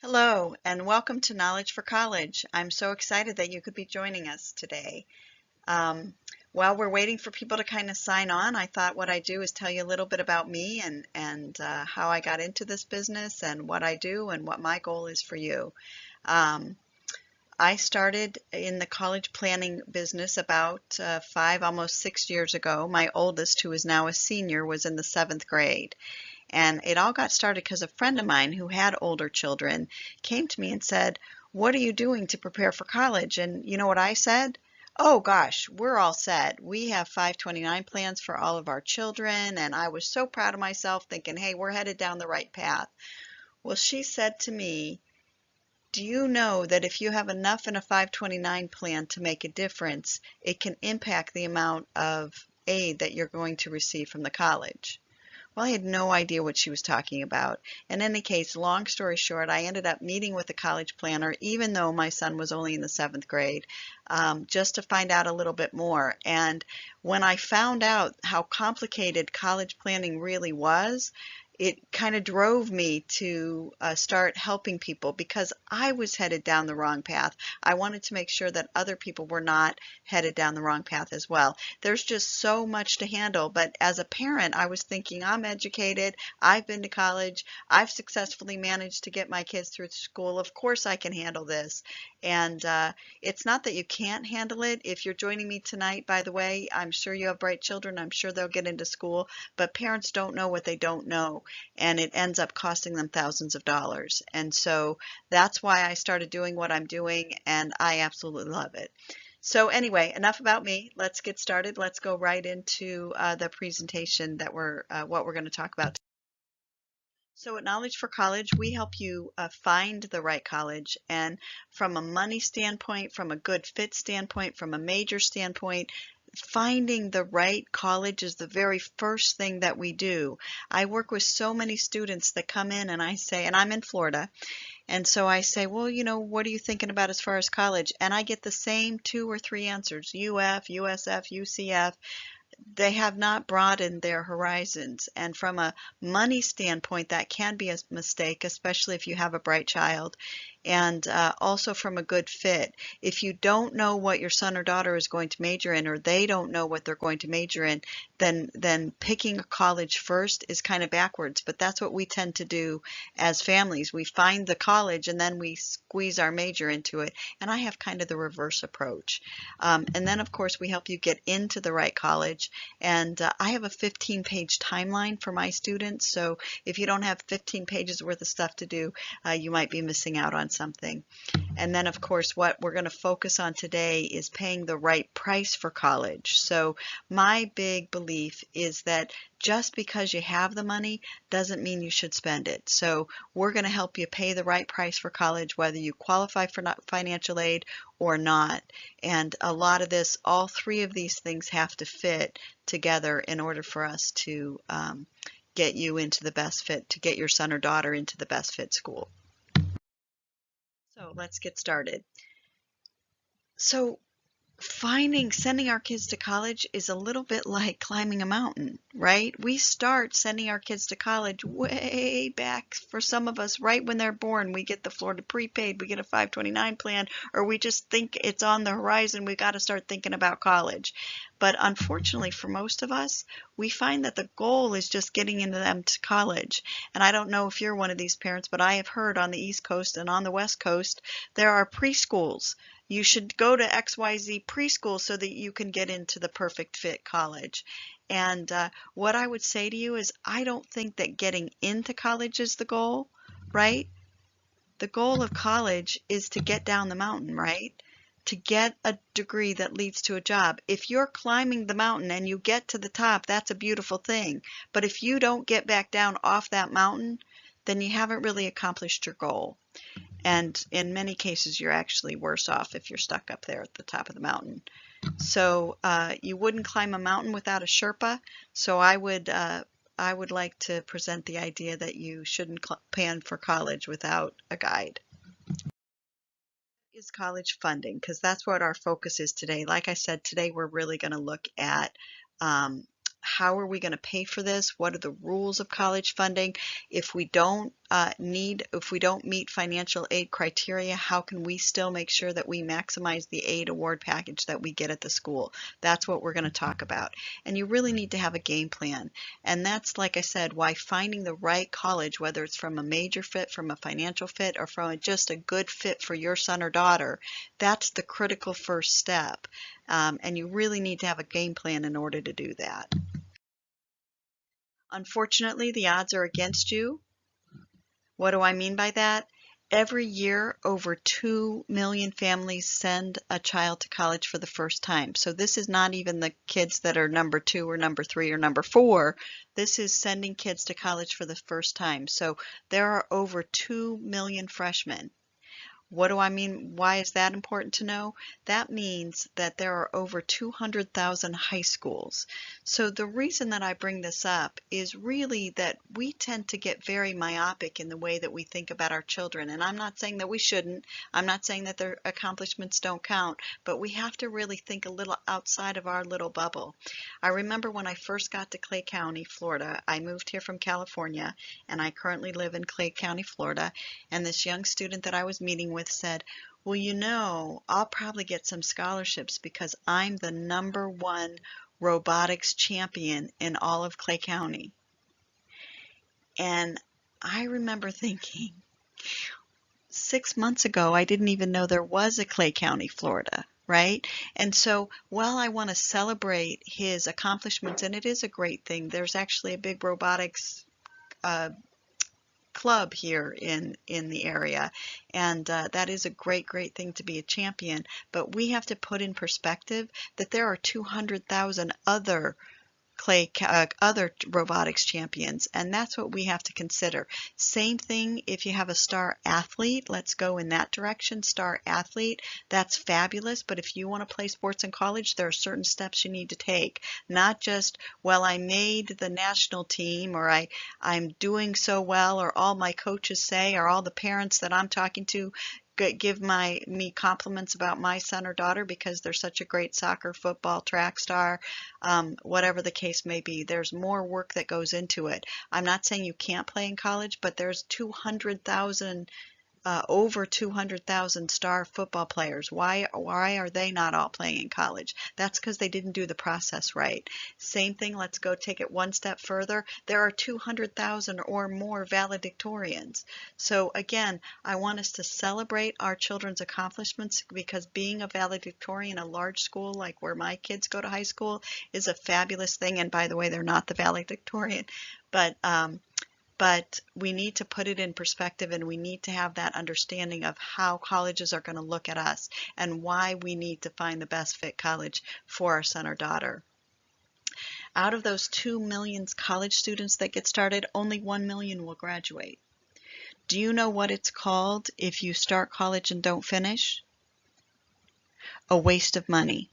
Hello, and welcome to Knowledge for College. I'm so excited that you could be joining us today. Um, while we're waiting for people to kind of sign on, I thought what I'd do is tell you a little bit about me and how I got into this business and what I do and what my goal is for you. Um, I started in the college planning business about almost 6 years ago. My oldest, who is now a senior, was in the 7th grade. And it all got started because a friend of mine who had older children came to me and said, "What are you doing to prepare for college?" And you know what I said? "Oh gosh, we're all set. We have 529 plans for all of our children." And I was so proud of myself thinking, hey, we're headed down the right path. Well, she said to me, "Do you know that if you have enough in a 529 plan to make a difference, it can impact the amount of aid that you're going to receive from the college?" Well, I had no idea what she was talking about. In any case, long story short, I ended up meeting with a college planner, even though my son was only in the 7th grade, just to find out a little bit more. And when I found out how complicated college planning really was, it kind of drove me to start helping people because I was headed down the wrong path. I wanted to make sure that other people were not headed down the wrong path as well. There's just so much to handle, but as a parent, I was thinking, I'm educated, I've been to college, I've successfully managed to get my kids through school. Of course I can handle this. And it's not that you can't handle it. If you're joining me tonight, by the way, I'm sure you have bright children. I'm sure they'll get into school, but parents don't know what they don't know, and it ends up costing them thousands of dollars. And so that's why I started doing what I'm doing, and I absolutely love it. So anyway, enough about me. Let's get started. Let's go right into the presentation that what we're going to talk about. So at Knowledge for College, we help you find the right college, and from a money standpoint, from a good fit standpoint, from a major standpoint, finding the right college is the very first thing that we do. I work with so many students that come in and I say, and I'm in Florida, and so I say, well, what are you thinking about as far as college? And I get the same 2 or 3 answers: UF, USF, UCF. They have not broadened their horizons. And from a money standpoint, that can be a mistake, especially if you have a bright child. And also from a good fit. If you don't know what your son or daughter is going to major in, or they don't know what they're going to major in, then picking a college first is kind of backwards. But that's what we tend to do as families. We find the college and then we squeeze our major into it. And I have kind of the reverse approach. And then, of course, we help you get into the right college. And I have a 15-page timeline for my students. So if you don't have 15 pages worth of stuff to do, you might be missing out on something. And then, of course, what we're going to focus on today is paying the right price for college. So my big belief is that just because you have the money doesn't mean you should spend it. So we're going to help you pay the right price for college, whether you qualify for financial aid or not. And a lot of this, all 3 of these things have to fit together in order for us to get you into the best fit, to get your son or daughter into the best fit school. So let's get started. So sending our kids to college is a little bit like climbing a mountain, right? We start sending our kids to college way back, for some of us, right when they're born. We get the Florida prepaid, we get a 529 plan, or we just think it's on the horizon. We got to start thinking about college. But unfortunately, for most of us, we find that the goal is just getting into them to college. And I don't know if you're one of these parents, but I have heard on the East Coast and on the West Coast, there are preschools. You should go to XYZ preschool so that you can get into the perfect fit college. And what I would say to you is, I don't think that getting into college is the goal, right? The goal of college is to get down the mountain, right? To get a degree that leads to a job. If you're climbing the mountain and you get to the top, that's a beautiful thing. But if you don't get back down off that mountain, then you haven't really accomplished your goal. And in many cases, you're actually worse off if you're stuck up there at the top of the mountain. So you wouldn't climb a mountain without a Sherpa. So I would like to present the idea that you shouldn't plan for college without a guide. Is college funding? Because that's what our focus is today. Like I said, today we're really going to look at how are we going to pay for this? What are the rules of college funding? If we don't if we don't meet financial aid criteria, how can we still make sure that we maximize the aid award package that we get at the school? That's what we're going to talk about. And you really need to have a game plan. And that's, like I said, why finding the right college, whether it's from a major fit, from a financial fit, or from just a good fit for your son or daughter, that's the critical first step. And you really need to have a game plan in order to do that. Unfortunately, the odds are against you. What do I mean by that? Every year, over 2 million families send a child to college for the first time. So this is not even the kids that are number 2 or number 3 or number 4. This is sending kids to college for the first time. So there are over 2 million freshmen. What do I mean? Why is that important to know? That means that there are over 200,000 high schools. So the reason that I bring this up is really that we tend to get very myopic in the way that we think about our children. And I'm not saying that we shouldn't. I'm not saying that their accomplishments don't count, but we have to really think a little outside of our little bubble. I remember when I first got to Clay County, Florida. I moved here from California, and I currently live in Clay County, Florida. And this young student that I was meeting with said, well, you know, I'll probably get some scholarships because I'm the #1 robotics champion in all of Clay County. And I remember thinking, 6 months ago, I didn't even know there was a Clay County, Florida, right? And so while I want to celebrate his accomplishments, and it is a great thing, there's actually a big robotics club here in the area, and that is a great thing to be a champion. But we have to put in perspective that there are 200,000 other robotics champions, and that's what we have to consider. Same thing if you have a star athlete. Let's go in that direction. Star athlete, that's fabulous, but if you want to play sports in college, there are certain steps you need to take. Not just, well, I made the national team, or I'm doing so well, or all my coaches say, or all the parents that I'm talking to give me compliments about my son or daughter because they're such a great soccer, football, track star, whatever the case may be. There's more work that goes into it. I'm not saying you can't play in college, but there's over 200,000 star football players. Why are they not all playing in college? That's because they didn't do the process right. Same thing, let's go take it one step further. There are 200,000 or more valedictorians. So again, I want us to celebrate our children's accomplishments because being a valedictorian in a large school like where my kids go to high school is a fabulous thing. And by the way, they're not the valedictorian, but we need to put it in perspective, and we need to have that understanding of how colleges are going to look at us and why we need to find the best fit college for our son or daughter. Out of those 2 million college students that get started, only 1 million will graduate. Do you know what it's called if you start college and don't finish? A waste of money.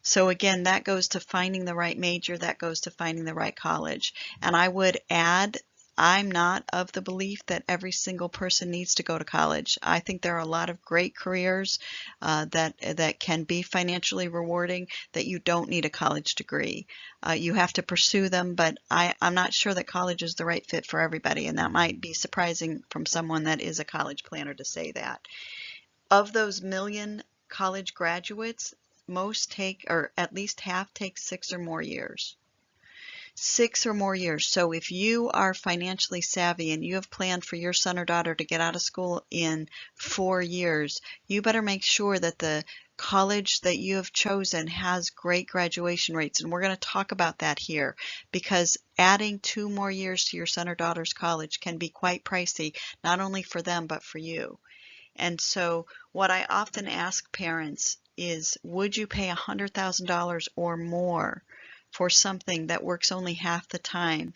So again, that goes to finding the right major, that goes to finding the right college. And I would add, I'm not of the belief that every single person needs to go to college. I think there are a lot of great careers that can be financially rewarding that you don't need a college degree. You have to pursue them, but I'm not sure that college is the right fit for everybody, and that might be surprising from someone that is a college planner to say that. Of those million college graduates, most take, or at least half take 6 or more years. 6 or more years. So if you are financially savvy and you have planned for your son or daughter to get out of school in 4 years, you better make sure that the college that you have chosen has great graduation rates. And we're going to talk about that here because adding 2 more years to your son or daughter's college can be quite pricey, not only for them, but for you. And so what I often ask parents is, would you pay $100,000 or more for something that works only half the time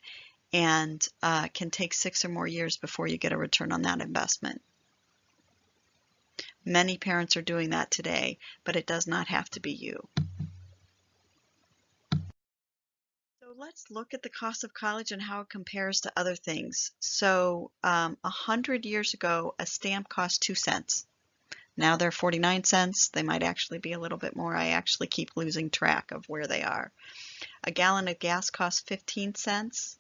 and can take 6 or more years before you get a return on that investment? Many parents are doing that today, but it does not have to be you. So let's look at the cost of college and how it compares to other things. So 100 years ago, a stamp cost 2 cents. Now they're 49 cents. They might actually be a little bit more. I actually keep losing track of where they are. A gallon of gas costs 15 cents,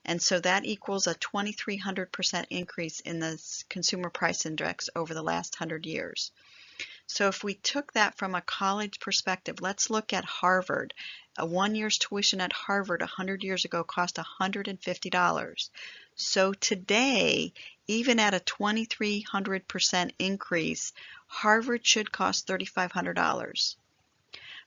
And so that equals a 2,300% increase in the consumer price index over the last 100 years. So if we took that from a college perspective, let's look at Harvard. A 1 year's tuition at Harvard 100 years ago cost $150. So today, even at a 2,300% increase, Harvard should cost $3,500.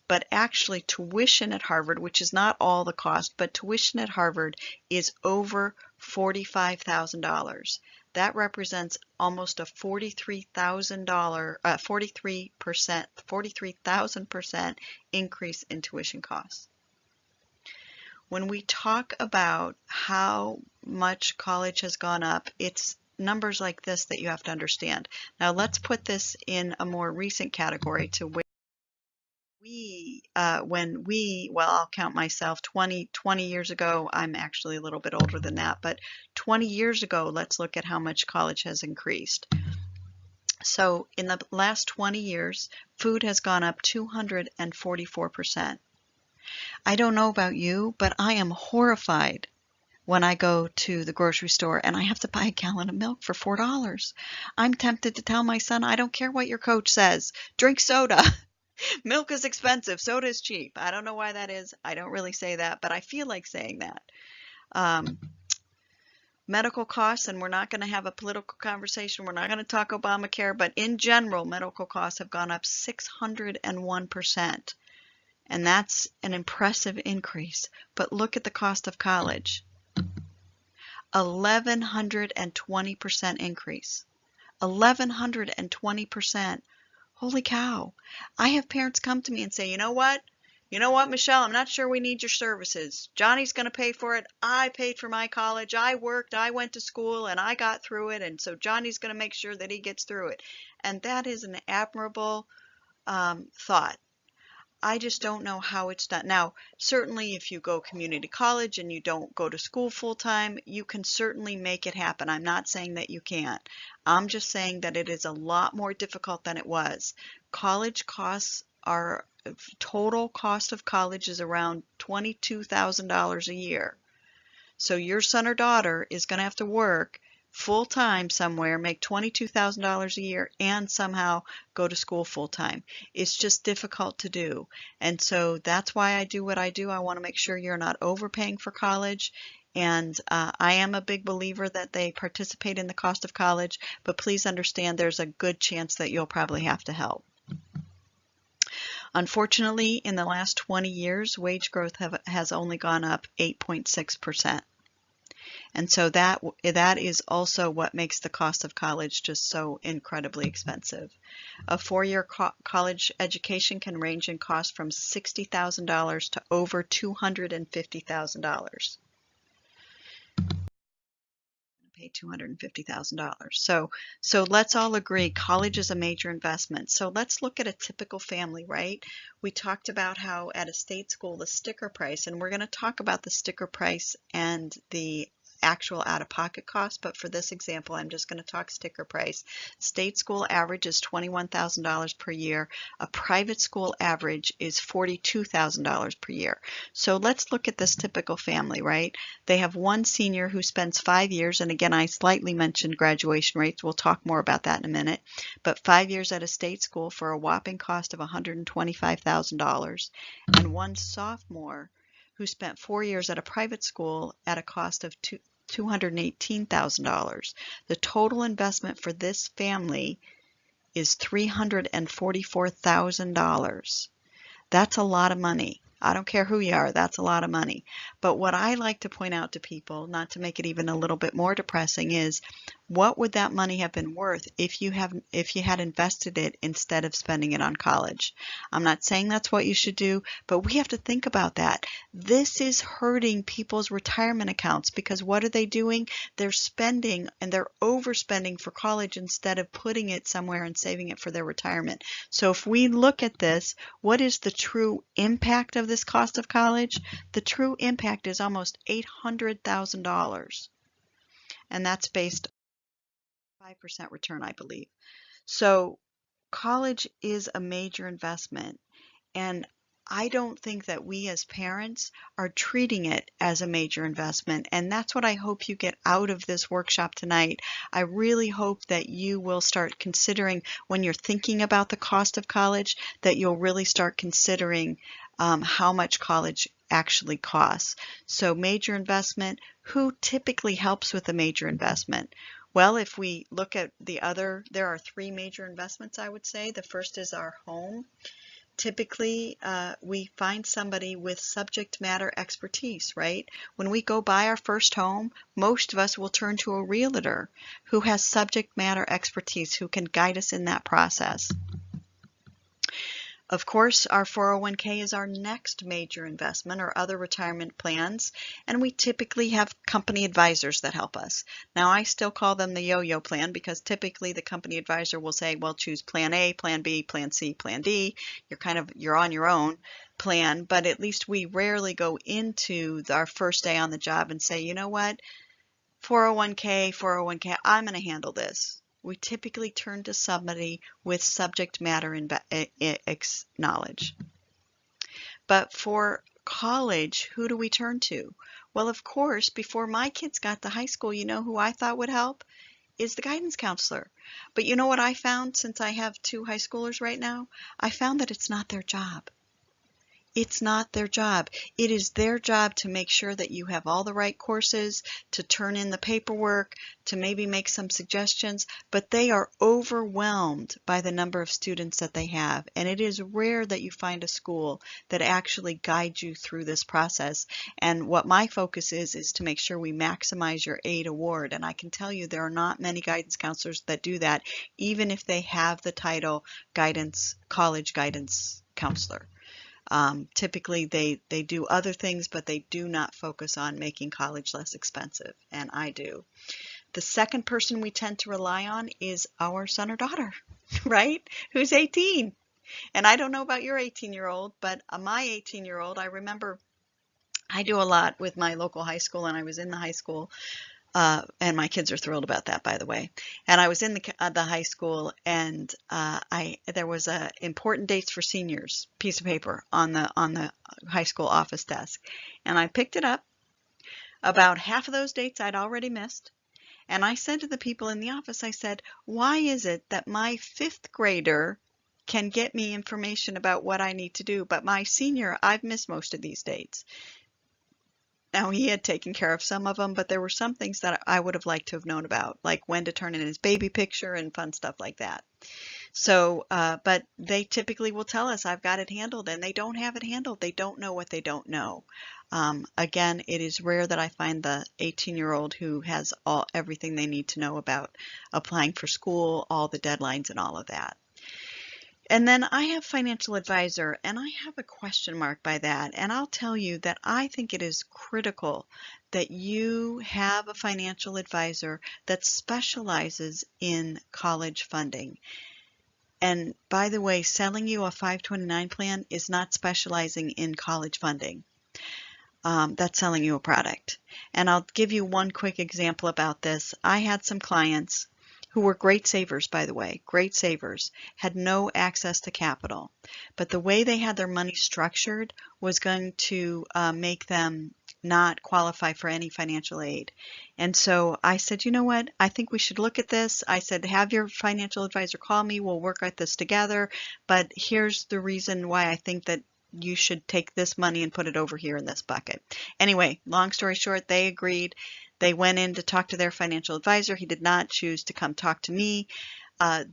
But actually tuition at Harvard, which is not all the cost, but tuition at Harvard is over $45,000. That represents almost a $43,000% increase in tuition costs. When we talk about how much college has gone up, it's numbers like this that you have to understand. Now let's put this in a more recent category to where well, I'll count myself 20 years ago. I'm actually a little bit older than that, but 20 years ago, let's look at how much college has increased. So in the last 20 years, food has gone up 244%. I don't know about you, but I am horrified when I go to the grocery store and I have to buy a gallon of milk for $4. I'm tempted to tell my son, I don't care what your coach says, drink soda. Milk is expensive, soda is cheap. I don't know why that is. I don't really say that, but I feel like saying that. Medical costs, and we're not going to have a political conversation. We're not going to talk Obamacare, but in general, medical costs have gone up 601%. And that's an impressive increase. But look at the cost of college. 1,120% increase. 1,120%. Holy cow. I have parents come to me and say, you know what, Michelle, I'm not sure we need your services. Johnny's going to pay for it. I paid for my college. I worked. I went to school and I got through it. And so Johnny's going to make sure that he gets through it. And that is an admirable thought. I just don't know how it's done. Now, certainly if you go community college and you don't go to school full time, you can certainly make it happen. I'm not saying that you can't. I'm just saying that it is a lot more difficult than it was. College costs are, total cost of college is around $22,000 a year. So your son or daughter is going to have to work full time somewhere, make $22,000 a year, and somehow go to school full time. It's just difficult to do. And so that's why I do what I do. I want to make sure you're not overpaying for college. And I am a big believer that they participate in the cost of college, but please understand there's a good chance that you'll probably have to help. Unfortunately, in the last 20 years, wage growth has only gone up 8.6%. And so that is also what makes the cost of college just so incredibly expensive. A four-year college education can range in cost from $60,000 to over $250,000. Pay $250,000. So let's all agree college is a major investment. So let's look at a typical family, right? We talked about how at a state school the sticker price, and we're going to talk about the sticker price and the actual out-of-pocket cost, but for this example, I'm just going to talk sticker price. State school average is $21,000 per year. A private school average is $42,000 per year. So let's look at this typical family, right? They have one senior who spends 5 years, and again, I slightly mentioned graduation rates. We'll talk more about that in a minute, but 5 years at a state school for a whopping cost of $125,000, and one sophomore who spent 4 years at a private school at a cost of $218,000. The total investment for this family is $344,000. That's a lot of money. I don't care who you are, that's a lot of money. But what I like to point out to people, not to make it even a little bit more depressing, is what would that money have been worth if you had invested it instead of spending it on college? I'm not saying that's what you should do, but we have to think about that. This is hurting people's retirement accounts because what are they doing? They're spending and they're overspending for college instead of putting it somewhere and saving it for their retirement. So if we look at this, what is the true impact of this cost of college? The true impact is almost $800,000. And that's based 5% return, I believe. So college is a major investment. And I don't think that we as parents are treating it as a major investment, and that's what I hope you get out of this workshop tonight. I really hope that you will start considering, when you're thinking about the cost of college, that you'll really start considering how much college actually costs. So major investment, who typically helps with a major investment? Well, if we look at there are three major investments, I would say. The first is our home. Typically, we find somebody with subject matter expertise, right? When we go buy our first home, most of us will turn to a realtor who has subject matter expertise, who can guide us in that process. Of course, our 401k is our next major investment, or other retirement plans, and we typically have company advisors that help us. Now, I still call them the yo-yo plan, because typically the company advisor will say, well, choose plan A, plan B, plan C, plan D. You're on your own plan, but at least we rarely go into our first day on the job and say, you know what, 401k, I'm going to handle this. We typically turn to somebody with subject matter knowledge. But for college, who do we turn to? Well, of course, before my kids got to high school, you know who I thought would help? Is the guidance counselor. But you know what I found, since I have two high schoolers right now? I found that it's not their job. It's not their job. It is their job to make sure that you have all the right courses, to turn in the paperwork, to maybe make some suggestions, but they are overwhelmed by the number of students that they have. And it is rare that you find a school that actually guides you through this process. And what my focus is to make sure we maximize your aid award. And I can tell you there are not many guidance counselors that do that, even if they have the title college guidance counselor. Typically they do other things, but they do not focus on making college less expensive, and I do. The second person we tend to rely on is our son or daughter, right? Who's 18. And I don't know about your 18-year-old, but my 18-year-old, I remember I do a lot with my local high school, and I was in the high school. And my kids are thrilled about that, by the way. And I was in the high school, and there was a important dates for seniors piece of paper on the high school office desk, and I picked it up. About half of those dates I'd already missed, and I said to the people in the office, I said, why is it that my fifth grader can get me information about what I need to do, but my senior, I've missed most of these dates? Now, he had taken care of some of them, but there were some things that I would have liked to have known about, like when to turn in his baby picture and fun stuff like that. So, but they typically will tell us, I've got it handled, and they don't have it handled. They don't know what they don't know. Again, it is rare that I find the 18-year-old who has everything they need to know about applying for school, all the deadlines and all of that. And then I have financial advisor, and I have a question mark by that. And I'll tell you that I think it is critical that you have a financial advisor that specializes in college funding. And by the way, selling you a 529 plan is not specializing in college funding. That's selling you a product. And I'll give you one quick example about this. I had some clients who were great savers, by the way, great savers, had no access to capital. But the way they had their money structured was going to make them not qualify for any financial aid. And so I said, you know what, I think we should look at this. I said, have your financial advisor call me, we'll work at this together, but here's the reason why I think that you should take this money and put it over here in this bucket. Anyway, long story short, they agreed. They went in to talk to their financial advisor. He did not choose to come talk to me.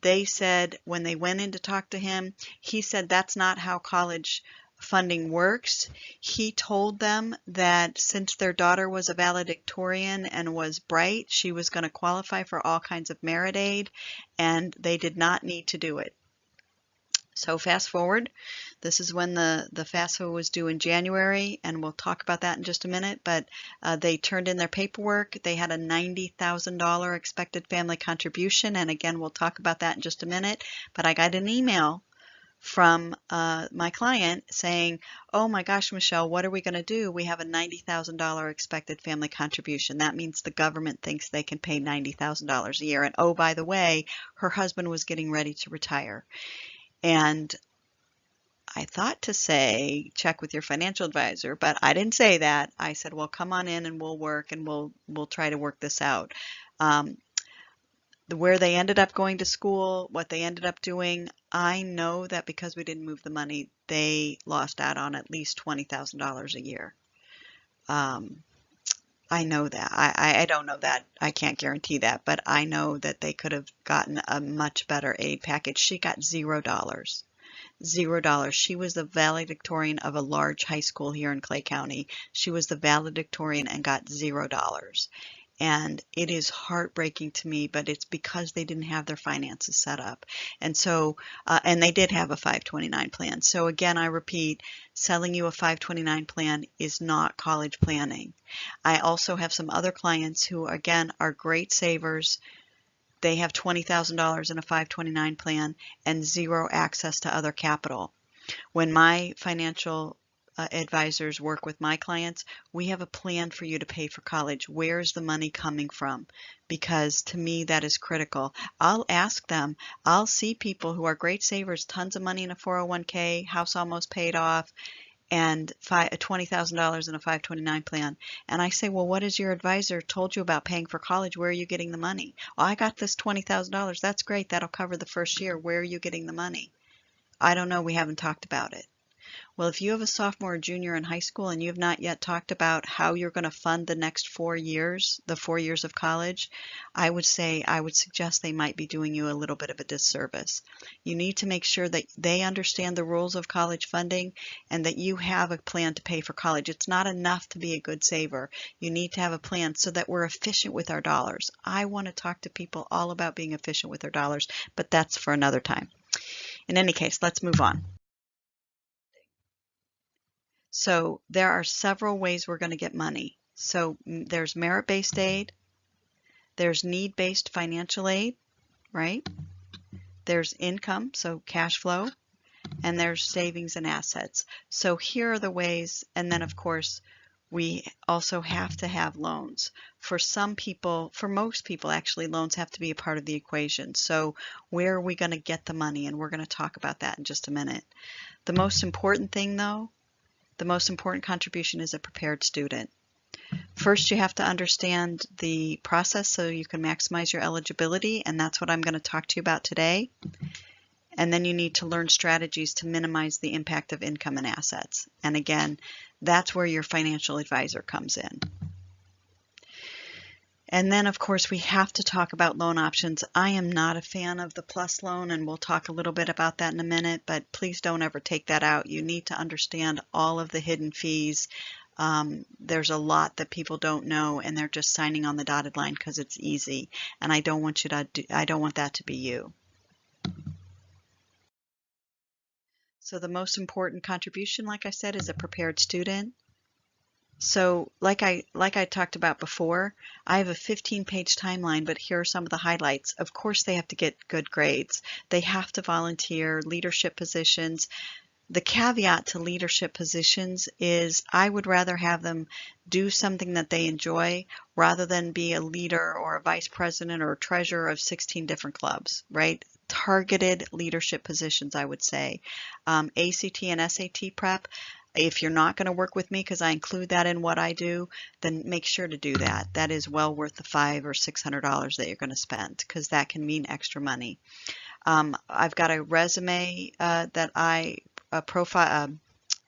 They said when they went in to talk to him, he said that's not how college funding works. He told them that since their daughter was a valedictorian and was bright, she was going to qualify for all kinds of merit aid, and they did not need to do it. So fast forward, this is when the FAFSA was due in January, and we'll talk about that in just a minute, but they turned in their paperwork. They had a $90,000 expected family contribution, and again, we'll talk about that in just a minute, but I got an email from my client saying, oh my gosh, Michelle, what are we going to do? We have a $90,000 expected family contribution. That means the government thinks they can pay $90,000 a year, and oh, by the way, her husband was getting ready to retire. And I thought to say check with your financial advisor, but I didn't say that. I said, well, come on in and we'll work and we'll try to work this out. Um, where they ended up going to school, what they ended up doing, I know that because we didn't move the money, they lost out on at least $20,000 a year. Um, I know that. I don't know that. I can't guarantee that, but I know that they could have gotten a much better aid package. She got $0. $0. She was the valedictorian of a large high school here in Clay County. She was the valedictorian and got $0. And it is heartbreaking to me, but it's because they didn't have their finances set up. And so, and they did have a 529 plan. So again, I repeat, selling you a 529 plan is not college planning. I also have some other clients who, again, are great savers. They have $20,000 in a 529 plan and zero access to other capital. When my financial advisors work with my clients, we have a plan for you to pay for college. Where is the money coming from? Because to me, that is critical. I'll ask them, I'll see people who are great savers, tons of money in a 401k, house almost paid off, and $20,000 in a 529 plan. And I say, well, what has your advisor told you about paying for college? Where are you getting the money? Oh, I got this $20,000. That's great. That'll cover the first year. Where are you getting the money? I don't know. We haven't talked about it. Well, if you have a sophomore or junior in high school and you have not yet talked about how you're going to fund the next 4 years, the 4 years of college, I would suggest they might be doing you a little bit of a disservice. You need to make sure that they understand the rules of college funding and that you have a plan to pay for college. It's not enough to be a good saver. You need to have a plan so that we're efficient with our dollars. I want to talk to people all about being efficient with their dollars, but that's for another time. In any case, let's move on. So there are several ways we're going to get money. So there's merit-based aid, there's need-based financial aid, right? There's income, so cash flow, and there's savings and assets. So here are the ways, and then of course we also have to have loans. For some people, for most people actually, loans have to be a part of the equation. So where are we going to get the money? And we're going to talk about that in just a minute. The most important thing though, the most important contribution is a prepared student. First, you have to understand the process so you can maximize your eligibility, and that's what I'm going to talk to you about today. And then you need to learn strategies to minimize the impact of income and assets. And again, that's where your financial advisor comes in. And then, of course, we have to talk about loan options. I am not a fan of the PLUS loan, and we'll talk a little bit about that in a minute, but please don't ever take that out. You need to understand all of the hidden fees. There's a lot that people don't know, and they're just signing on the dotted line because it's easy. And I don't want that to be you. So the most important contribution, like I said, is a prepared student. So like I talked about before, I have a 15-page timeline, but here are some of the highlights. Of course, they have to get good grades. They have to volunteer, leadership positions. The caveat to leadership positions is I would rather have them do something that they enjoy rather than be a leader or a vice president or a treasurer of 16 different clubs, right? Targeted leadership positions, I would say. ACT and SAT prep. If you're not going to work with me because I include that in what I do, then make sure to do that. That is well worth the $500 or $600 that you're going to spend because that can mean extra money. I've got a resume a profile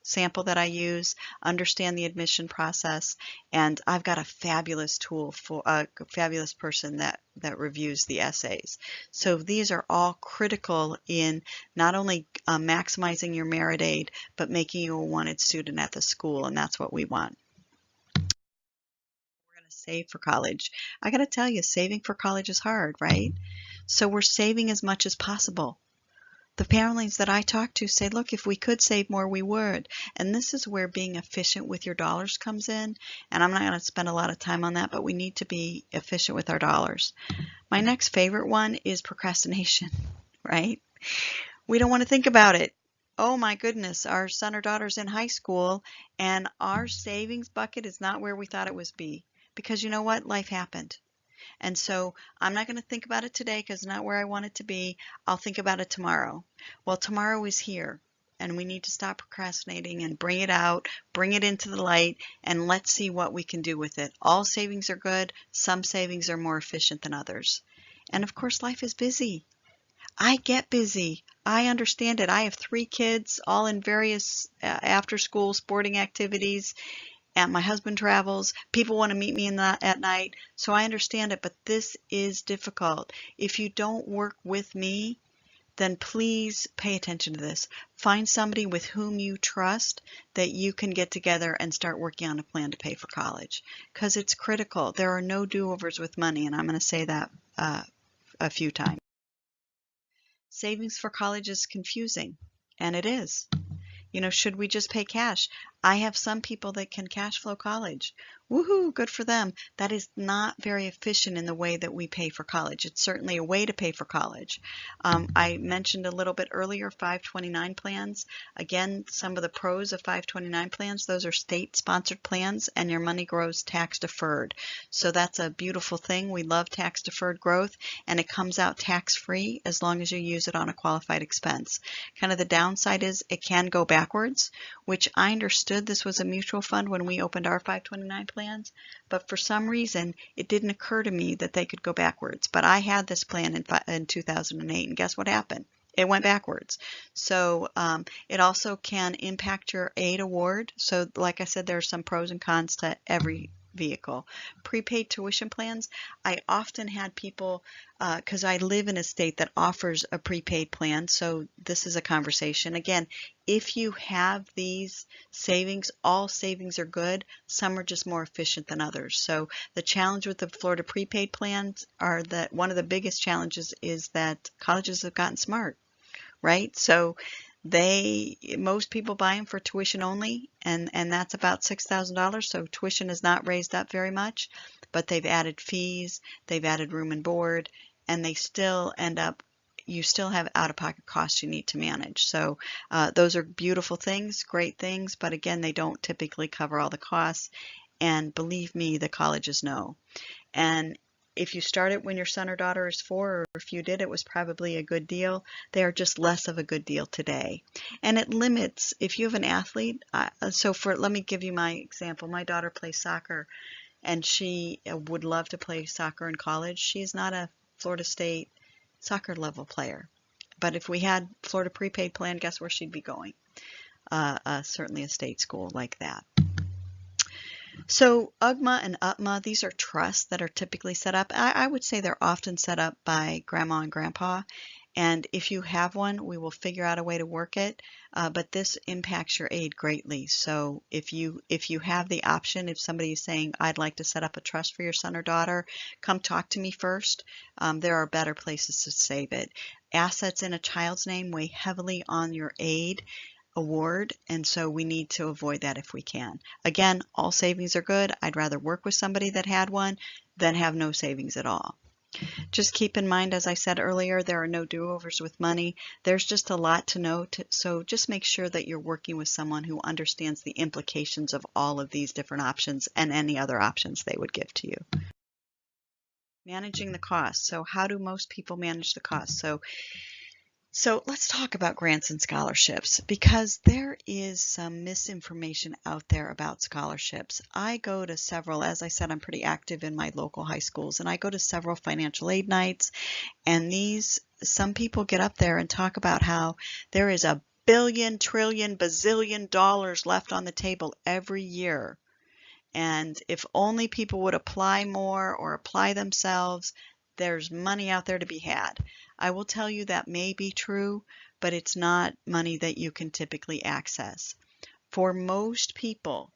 sample that I use, understand the admission process, and I've got a fabulous tool for a fabulous person that reviews the essays. So these are all critical in not only maximizing your merit aid, but making you a wanted student at the school, and that's what we want. We're going to save for college. I got to tell you, saving for college is hard, right? So we're saving as much as possible. The families that I talk to say, look, if we could save more, we would. And this is where being efficient with your dollars comes in. And I'm not going to spend a lot of time on that, but we need to be efficient with our dollars. My next favorite one is procrastination, right? We don't want to think about it. Oh my goodness, our son or daughter's in high school and our savings bucket is not where we thought it was be. Because you know what? Life happened. And so I'm not going to think about it today because it's not where I want it to be. I'll think about it tomorrow. Well, tomorrow is here. and we need to stop procrastinating and bring it out, bring it into the light, and let's see what we can do with it. All savings are good. Some savings are more efficient than others. And of course, life is busy. I get busy. I understand it. I have 3 kids, all in various after-school sporting activities, and my husband travels. People want to meet me at night, so I understand it, but this is difficult. If you don't work with me, then please pay attention to this. Find somebody with whom you trust that you can get together and start working on a plan to pay for college, because it's critical. There are no do-overs with money, and I'm going to say that a few times. Savings for college is confusing, and it is. Should we just pay cash? I have some people that can cash flow college. Woohoo, good for them. That is not very efficient in the way that we pay for college. It's certainly a way to pay for college. I mentioned a little bit earlier 529 plans. Again, some of the pros of 529 plans, those are state-sponsored plans, and your money grows tax-deferred. So that's a beautiful thing. We love tax-deferred growth, and it comes out tax-free as long as you use it on a qualified expense. Kind of the downside is it can go backwards, which I understood this was a mutual fund when we opened our 529 plans, but for some reason it didn't occur to me that they could go backwards. But I had this plan in 2008, and guess what happened? It went backwards. So it also can impact your aid award. So like I said, there are some pros and cons to every vehicle. Prepaid tuition plans, I often had people, because I live in a state that offers a prepaid plan, so this is a conversation. Again, if you have these savings, all savings are good. Some are just more efficient than others. So the challenge with the Florida prepaid plans are that one of the biggest challenges is that colleges have gotten smart, right? So most people buy them for tuition only, and that's about $6,000. So tuition is not raised up very much, but they've added fees, they've added room and board, and they still end up, you still have out-of-pocket costs you need to manage. So those are beautiful things, great things, but again, they don't typically cover all the costs. And believe me, the colleges know. And if you start it when your son or daughter is 4, or if you did, it was probably a good deal. They are just less of a good deal today. And it limits, if you have an athlete, let me give you my example. My daughter plays soccer, and she would love to play soccer in college. She is not a Florida State soccer level player. But if we had Florida prepaid plan, guess where she'd be going? Certainly a state school like that. So UGMA and UPMA, these are trusts that are typically set up. I would say they're often set up by grandma and grandpa. And if you have one, we will figure out a way to work it. But this impacts your aid greatly. So if you have the option, if somebody is saying, I'd like to set up a trust for your son or daughter, come talk to me first. There are better places to save it. Assets in a child's name weigh heavily on your aid award, and so we need to avoid that if we can. Again, all savings are good. I'd rather work with somebody that had one than have no savings at all. Just keep in mind, as I said earlier, there are no do-overs with money. There's just a lot to know, so just make sure that you're working with someone who understands the implications of all of these different options and any other options they would give to you. Managing the cost. So how do most people manage the cost? So let's talk about grants and scholarships, because there is some misinformation out there about scholarships. I go to several, as I said, I'm pretty active in my local high schools, and I go to several financial aid nights, and some people get up there and talk about how there is $1 billion, trillion, bazillion dollars left on the table every year. And if only people would apply more or apply themselves, there's money out there to be had. I will tell you that may be true, but it's not money that you can typically access. For most people,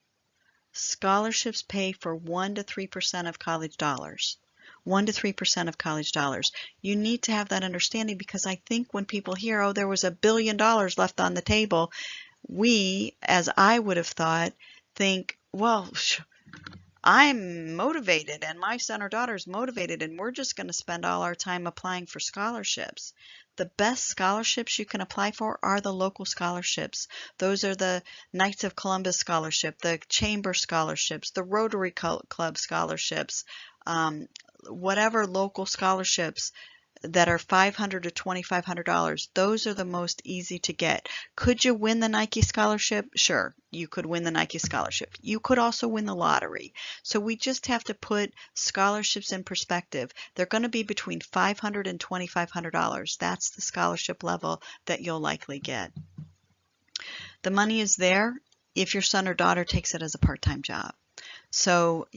scholarships pay for 1 to 3% of college dollars. 1 to 3% of college dollars. You need to have that understanding, because I think when people hear, oh, there was $1 billion left on the table, we, as I would have thought, think, well, I'm motivated and my son or daughter is motivated, and we're just going to spend all our time applying for scholarships. The best scholarships you can apply for are the local scholarships. Those are the Knights of Columbus scholarship, the Chamber scholarships, the Rotary Club scholarships, whatever local scholarships. that are $500 to $2,500. Those are the most easy to get. Could you win the Nike scholarship? Sure, you could win the Nike scholarship. You could also win the lottery. So we just have to put scholarships in perspective. They're going to be between $500 and $2,500. That's the scholarship level that you'll likely get. The money is there if your son or daughter takes it as a part-time job. So,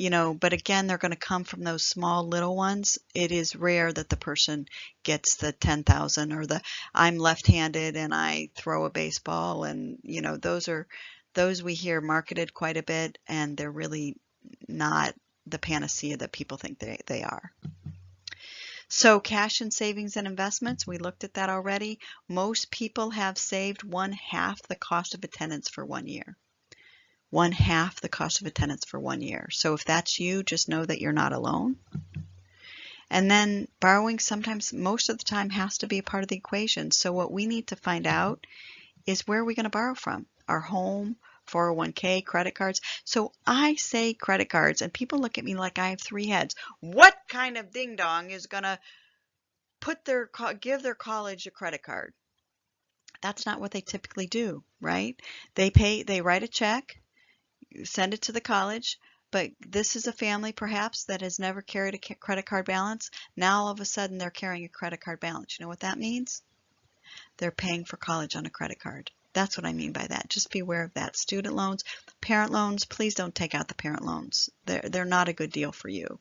but again, they're going to come from those small little ones. It is rare that the person gets the 10,000 or the I'm left-handed and I throw a baseball, and those we hear marketed quite a bit, and they're really not the panacea that people think they are. So cash and savings and investments, we looked at that already. Most people have saved 1/2 the cost of attendance for 1 year. 1/2 the cost of attendance for 1 year. So if that's you, just know that you're not alone. And then borrowing sometimes, most of the time, has to be a part of the equation. So what we need to find out is where are we going to borrow from? Our home, 401k, credit cards. So I say credit cards, and people look at me like I have 3 heads. What kind of ding dong is going to give their college a credit card? That's not what they typically do, right? They write a check, send it to the college, but this is a family perhaps that has never carried a credit card balance. Now all of a sudden they're carrying a credit card balance. You know what that means? They're paying for college on a credit card. That's what I mean by that. Just be aware of that. Student loans, parent loans, please don't take out the parent loans. They're not a good deal for you.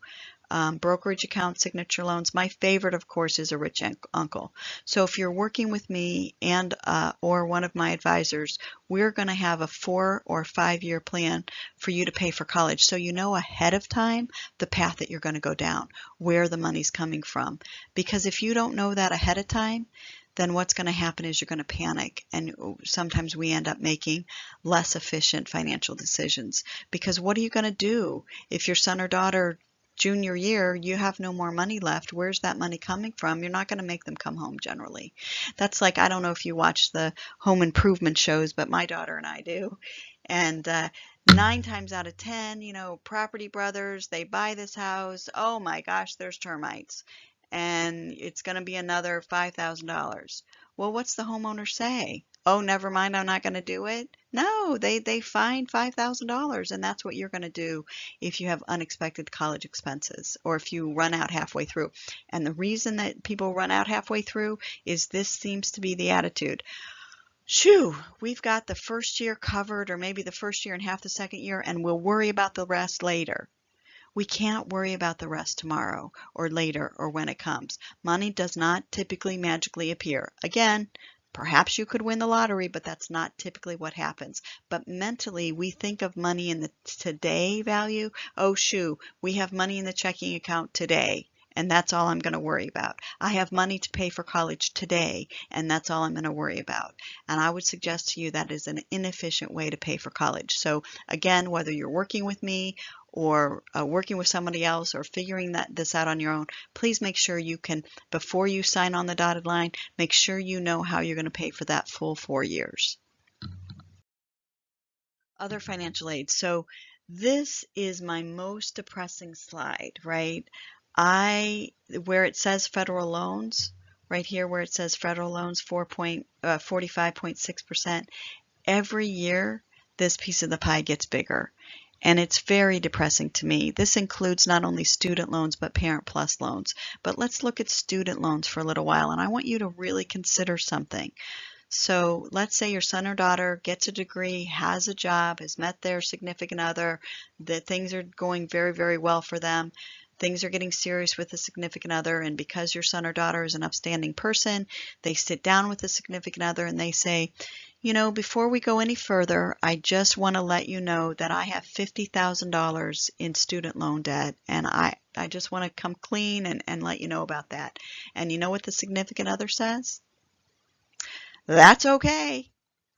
Brokerage accounts, signature loans. My favorite, of course, is a rich uncle. So if you're working with me and or one of my advisors, we're going to have a 4 or 5 year plan for you to pay for college. So you know ahead of time the path that you're going to go down, where the money's coming from. Because if you don't know that ahead of time, then what's going to happen is you're going to panic, and sometimes we end up making less efficient financial decisions. Because what are you going to do if your son or daughter junior year, you have no more money left? Where's that money coming from? You're not going to make them come home generally. That's like, I don't know if you watch the home improvement shows, but my daughter and I do. And 9 times out of 10, Property Brothers, they buy this house. Oh my gosh, there's termites. And it's going to be another $5,000. Well, what's the homeowner say? Oh, never mind, I'm not going to do it. No, they find $5,000, and that's what you're going to do if you have unexpected college expenses or if you run out halfway through. And the reason that people run out halfway through is this seems to be the attitude. Shoo, we've got the first year covered, or maybe the first year and half the second year, and we'll worry about the rest later. We can't worry about the rest tomorrow or later or when it comes. Money does not typically magically appear. Again, perhaps you could win the lottery, but that's not typically what happens. But mentally, we think of money in the today value. Oh, shoo, we have money in the checking account today, and that's all I'm going to worry about. I have money to pay for college today, and that's all I'm going to worry about. And I would suggest to you that is an inefficient way to pay for college. So again, whether you're working with me or working with somebody else or figuring this out on your own, please make sure you can, before you sign on the dotted line, make sure you know how you're going to pay for that full 4 years. Other financial aid. So this is my most depressing slide, right? Where it says federal loans, right here where it says federal loans, 45.6%, every year this piece of the pie gets bigger. And it's very depressing to me. This includes not only student loans, but Parent Plus loans. But let's look at student loans for a little while, and I want you to really consider something. So let's say your son or daughter gets a degree, has a job, has met their significant other, that things are going very, very well for them. Things are getting serious with the significant other, and because your son or daughter is an upstanding person, they sit down with the significant other and they say, before we go any further, I just want to let you know that I have $50,000 in student loan debt, and I just want to come clean and let you know about that. And you know what the significant other says? That's okay,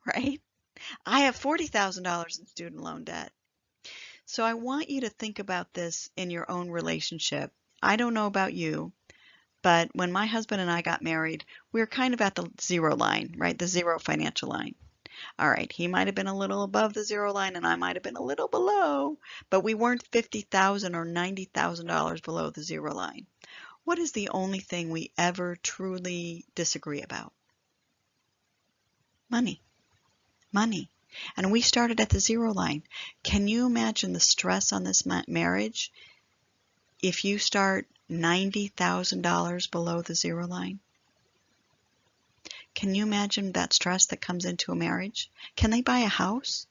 right? I have $40,000 in student loan debt. So I want you to think about this in your own relationship. I don't know about you, but when my husband and I got married, we were kind of at the zero line, right? The zero financial line. All right, he might have been a little above the zero line and I might have been a little below, but we weren't $50,000 or $90,000 below the zero line. What is the only thing we ever truly disagree about? Money. Money. And we started at the zero line. Can you imagine the stress on this marriage if you start $90,000 below the zero line? Can you imagine that stress that comes into a marriage? Can they buy a house?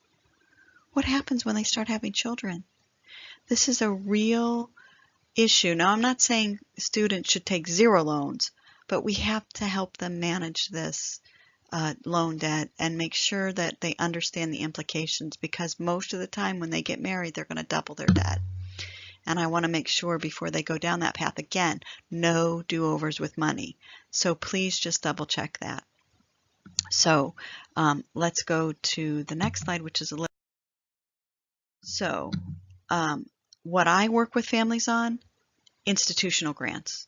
What happens when they start having children? This is a real issue. Now, I'm not saying students should take zero loans, but we have to help them manage this loan debt and make sure that they understand the implications, because most of the time when they get married, they're going to double their debt. And I want to make sure before they go down that path, again, no do-overs with money. So please just double check that. So let's go to the next slide, which is a little. So what I work with families on, institutional grants.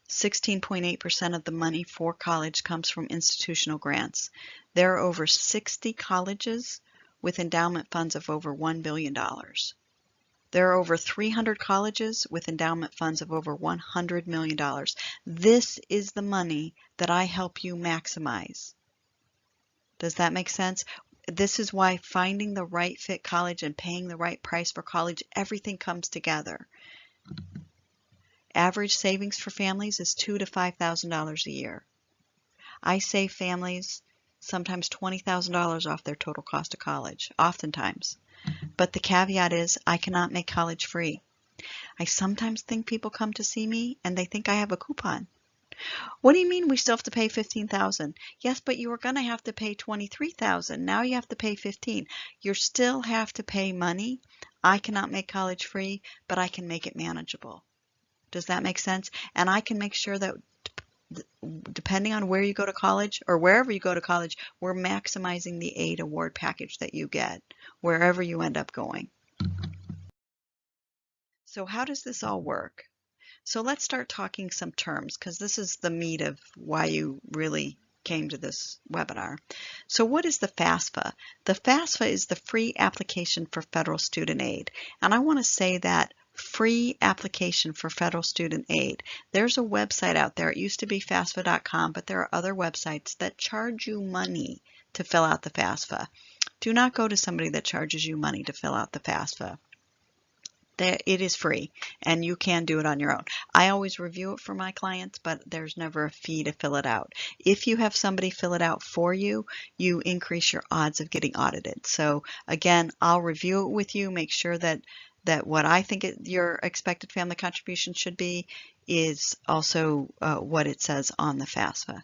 16.8% of the money for college comes from institutional grants. There are over 60 colleges with endowment funds of over $1 billion. There are over 300 colleges with endowment funds of over $100 million. This is the money that I help you maximize. Does that make sense? This is why finding the right fit college and paying the right price for college, everything comes together. Average savings for families is $2,000 to $5,000 a year. I save families sometimes $20,000 off their total cost of college, oftentimes. But the caveat is I cannot make college free. I sometimes think people come to see me and they think I have a coupon. What do you mean we still have to pay $15,000? Yes, but you were going to have to pay $23,000. Now you have to pay $15,000. You still have to pay money. I cannot make college free, but I can make it manageable. Does that make sense? And I can make sure that depending on where you go to college or wherever you go to college, we're maximizing the aid award package that you get wherever you end up going. So how does this all work? So let's start talking some terms, because this is the meat of why you really came to this webinar. So what is the FAFSA? The FAFSA is the free application for federal student aid. And I want to say that free application for federal student aid. There's a website out there. It used to be FAFSA.com, but there are other websites that charge you money to fill out the FAFSA. Do not go to somebody that charges you money to fill out the FAFSA. It is free, and you can do it on your own. I always review it for my clients, but there's never a fee to fill it out. If you have somebody fill it out for you, you increase your odds of getting audited. So again, I'll review it with you, make sure that what I think your expected family contribution should be is also what it says on the FAFSA.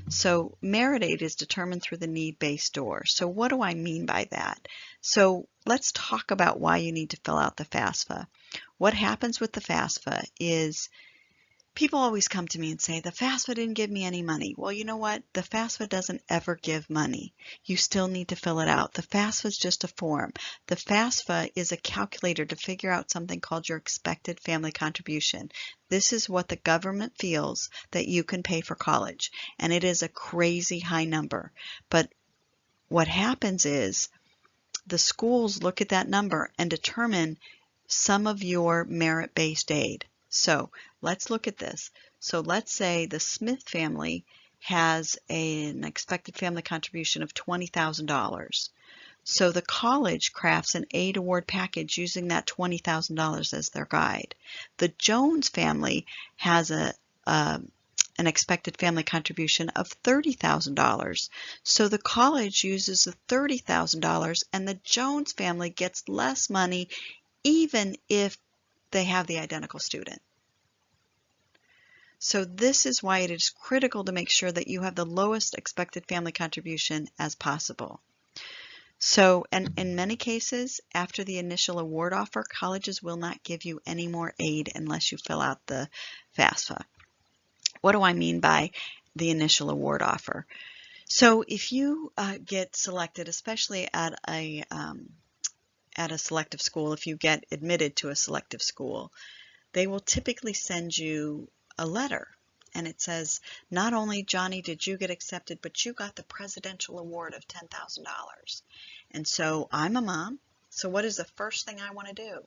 So merit aid is determined through the need-based door. So what do I mean by that? So let's talk about why you need to fill out the FAFSA. What happens with the FAFSA is people always come to me and say, the FAFSA didn't give me any money. Well, you know what? The FAFSA doesn't ever give money. You still need to fill it out. The FAFSA is just a form. The FAFSA is a calculator to figure out something called your expected family contribution. This is what the government feels that you can pay for college. And it is a crazy high number. But what happens is the schools look at that number and determine some of your merit-based aid. So let's look at this. So let's say the Smith family has an expected family contribution of $20,000. So the college crafts an aid award package using that $20,000 as their guide. The Jones family has an expected family contribution of $30,000. So the college uses the $30,000 and the Jones family gets less money even if they have the identical student. So this is why it is critical to make sure that you have the lowest expected family contribution as possible. So, and in many cases, after the initial award offer, colleges will not give you any more aid unless you fill out the FAFSA. What do I mean by the initial award offer? So if you get selected, especially at a selective school, if you get admitted to a selective school, they will typically send you a letter. And it says, not only, Johnny, did you get accepted, but you got the presidential award of $10,000. And so I'm a mom. So what is the first thing I want to do?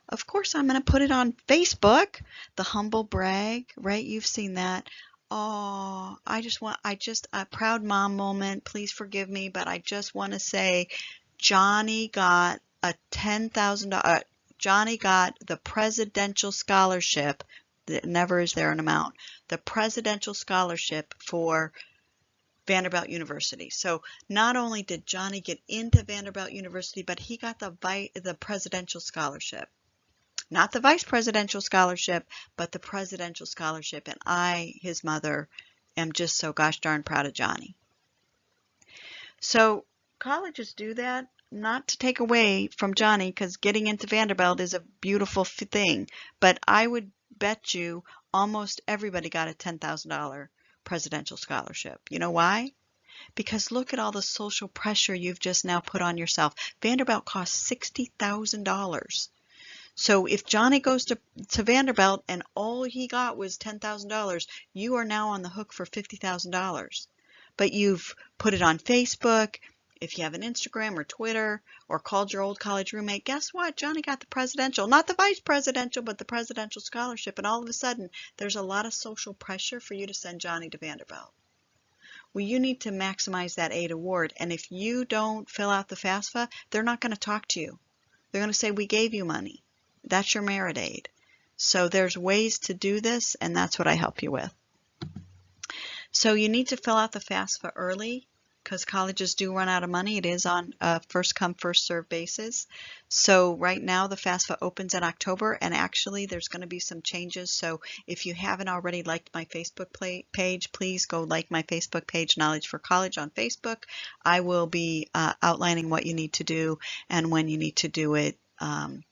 Of course, I'm going to put it on Facebook, the humble brag, right? You've seen that. Oh, a proud mom moment. Please forgive me, but I just want to say Johnny got a $10,000, Johnny got the presidential scholarship. Never is there an amount. The presidential scholarship for Vanderbilt University. So not only did Johnny get into Vanderbilt University, but he got the presidential scholarship. Not the vice presidential scholarship, but the presidential scholarship. And I, his mother, am just so gosh darn proud of Johnny. So colleges do that, not to take away from Johnny, because getting into Vanderbilt is a beautiful thing. But I would bet you almost everybody got a $10,000 presidential scholarship. You know why? Because look at all the social pressure you've just now put on yourself. Vanderbilt costs $60,000. So if Johnny goes to Vanderbilt and all he got was $10,000, you are now on the hook for $50,000. But you've put it on Facebook, if you have an Instagram or Twitter, or called your old college roommate, guess what? Johnny got the presidential, not the vice presidential, but the presidential scholarship. And all of a sudden, there's a lot of social pressure for you to send Johnny to Vanderbilt. Well, you need to maximize that aid award. And if you don't fill out the FAFSA, they're not going to talk to you. They're going to say, we gave you money. That's your merit aid. So there's ways to do this, and that's what I help you with. So you need to fill out the FAFSA early because colleges do run out of money. It is on a first come, first served basis. So right now the FAFSA opens in October, and actually there's going to be some changes. So if you haven't already liked my Facebook page, please go like my Facebook page, Knowledge for College on Facebook. I will be outlining what you need to do and when you need to do it, and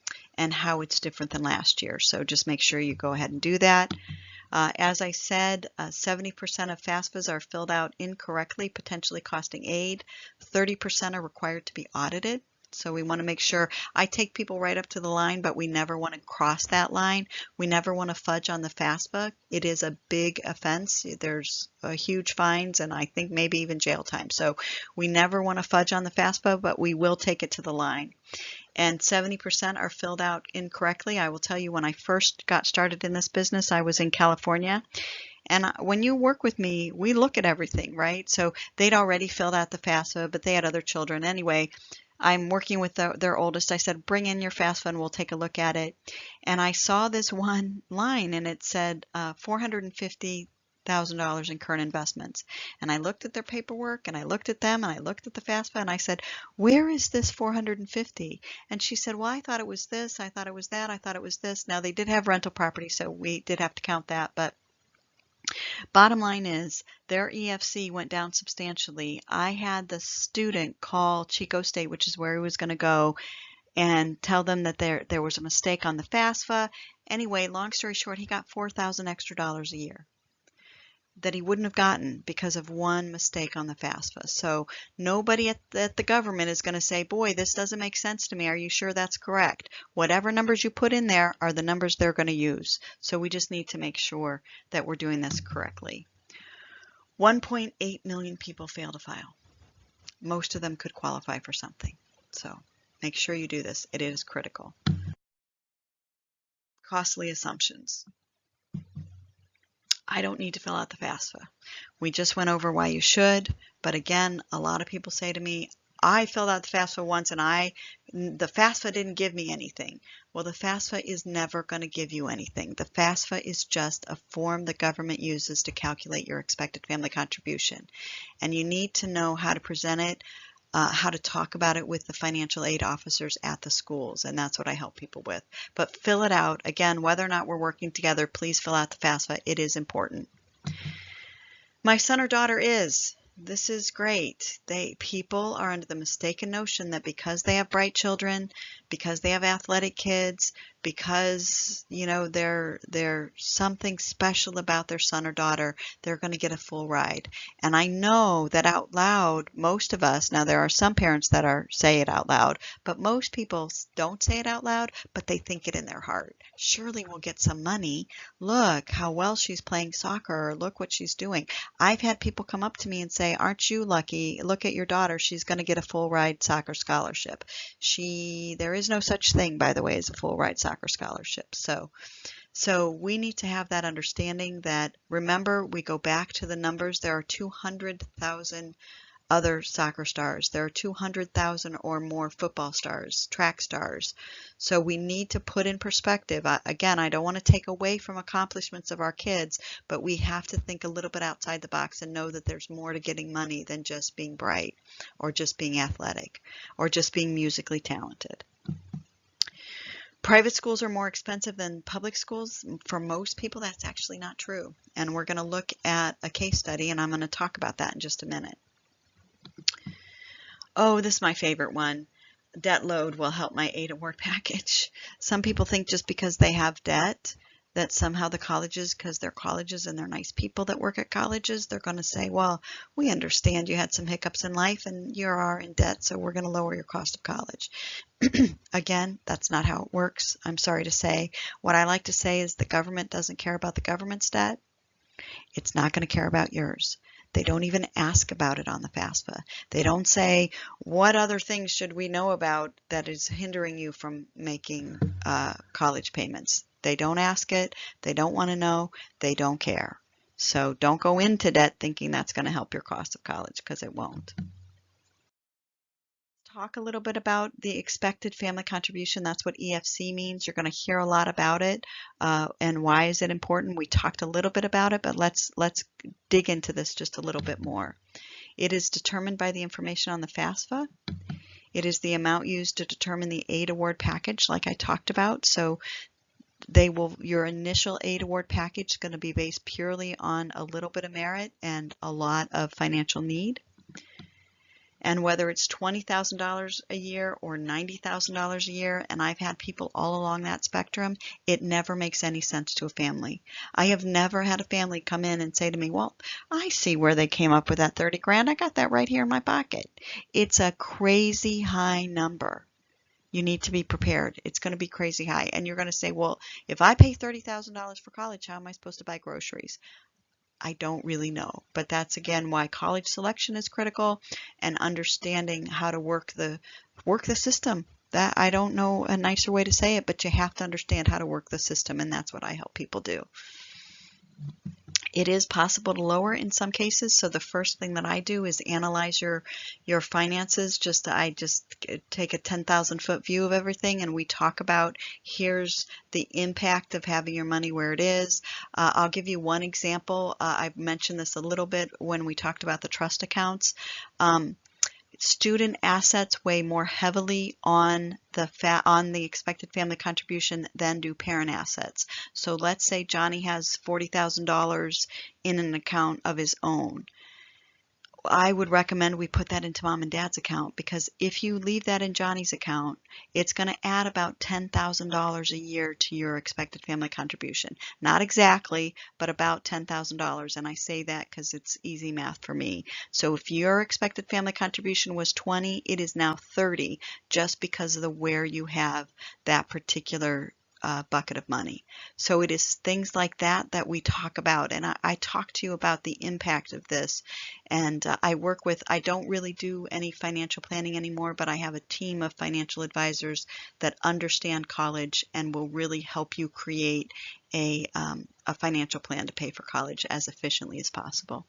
how it's different than last year. So just make sure you go ahead and do that. As I said, 70% of FAFSAs are filled out incorrectly, potentially costing aid. 30% are required to be audited. So we want to make sure, I take people right up to the line, but we never want to cross that line. We never want to fudge on the FAFSA. It is a big offense. There's huge fines and I think maybe even jail time. So we never want to fudge on the FAFSA, but we will take it to the line. And 70% are filled out incorrectly. I will tell you, when I first got started in this business, I was in California. And when you work with me, we look at everything, right? So they'd already filled out the FAFSA, but they had other children. Anyway, I'm working with their oldest. I said, bring in your FAFSA and we'll take a look at it. And I saw this one line and it said $450,000 in current investments. And I looked at their paperwork and I looked at them and I looked at the FAFSA and I said, where is this 450? And she said, well, I thought it was this, I thought it was that, I thought it was this. Now they did have rental property, so we did have to count that, but bottom line is their EFC went down substantially. I had the student call Chico State, which is where he was going to go, and tell them that there was a mistake on the FAFSA. Anyway, long story short, he got $4,000 extra a year that he wouldn't have gotten because of one mistake on the FAFSA. So nobody at the government is going to say, boy, this doesn't make sense to me. Are you sure that's correct? Whatever numbers you put in there are the numbers they're going to use. So we just need to make sure that we're doing this correctly. 1.8 million people fail to file. Most of them could qualify for something. So make sure you do this. It is critical. Costly assumptions. I don't need to fill out the FAFSA. We just went over why you should, but again, a lot of people say to me, I filled out the FAFSA once and the FAFSA didn't give me anything. Well, the FAFSA is never going to give you anything. The FAFSA is just a form the government uses to calculate your expected family contribution. And you need to know how to present it, how to talk about it with the financial aid officers at the schools, and that's what I help people with. But fill it out. Again, whether or not we're working together, please fill out the FAFSA. It is important. My son or daughter is. This is great. People are under the mistaken notion that because they have bright children, because they have athletic kids, because they're something special about their son or daughter, they're going to get a full ride. And I know that out loud, most of us, now there are some parents that say it out loud, but most people don't say it out loud, but they think it in their heart. Surely we'll get some money. Look how well she's playing soccer, or look what she's doing. I've had people come up to me and say, say, aren't you lucky? Look at your daughter. She's going to get a full ride soccer scholarship. There is no such thing, by the way, as a full ride soccer scholarship. So we need to have that understanding that, remember, we go back to the numbers. There are 200,000 other soccer stars. There are 200,000 or more football stars, track stars. So we need to put in perspective. Again, I don't want to take away from accomplishments of our kids, but we have to think a little bit outside the box and know that there's more to getting money than just being bright or just being athletic or just being musically talented. Private schools are more expensive than public schools. For most people, that's actually not true. And we're going to look at a case study, and I'm going to talk about that in just a minute. Oh, this is my favorite one. Debt load will help my aid award package. Some people think just because they have debt that somehow the colleges, because they're colleges and they're nice people that work at colleges, they're going to say, well, we understand you had some hiccups in life and you are in debt, so we're going to lower your cost of college. Again, that's not how it works. I'm sorry to say. What I like to say is the government doesn't care about the government's debt. It's not going to care about yours. They don't even ask about it on the FAFSA. They don't say, what other things should we know about that is hindering you from making college payments? They don't ask it. They don't want to know. They don't care. So don't go into debt thinking that's going to help your cost of college, because it won't. Talk a little bit about the expected family contribution. That's what EFC means. You're going to hear a lot about it. And why is it important? We talked a little bit about it, but let's dig into this just a little bit more. It is determined by the information on the FAFSA. It is the amount used to determine the aid award package, like I talked about. So your initial aid award package is going to be based purely on a little bit of merit and a lot of financial need. And whether it's $20,000 a year or $90,000 a year, and I've had people all along that spectrum, it never makes any sense to a family. I have never had a family come in and say to me, well, I see where they came up with that 30 grand. I got that right here in my pocket. It's a crazy high number. You need to be prepared. It's going to be crazy high. And you're going to say, well, if I pay $30,000 for college, how am I supposed to buy groceries? I don't really know, but that's again why college selection is critical and understanding how to work the system. That I don't know a nicer way to say it, but you have to understand how to work the system, and that's what I help people do. It is possible to lower in some cases, so the first thing that I do is analyze your finances. I just take a 10,000-foot view of everything, and we talk about here's the impact of having your money where it is. I'll give you one example. I mentioned this a little bit when we talked about the trust accounts. Student assets weigh more heavily on the expected family contribution than do parent assets. So let's say Johnny has $40,000 in an account of his own. I would recommend we put that into mom and dad's account, because if you leave that in Johnny's account, it's going to add about $10,000 a year to your expected family contribution. Not exactly, but about $10,000. And I say that because it's easy math for me. So if your expected family contribution was 20, it is now 30, just because of where you have that particular bucket of money. So it is things like that we talk about, and I talk to you about the impact of this. And I don't really do any financial planning anymore, but I have a team of financial advisors that understand college and will really help you create a financial plan to pay for college as efficiently as possible.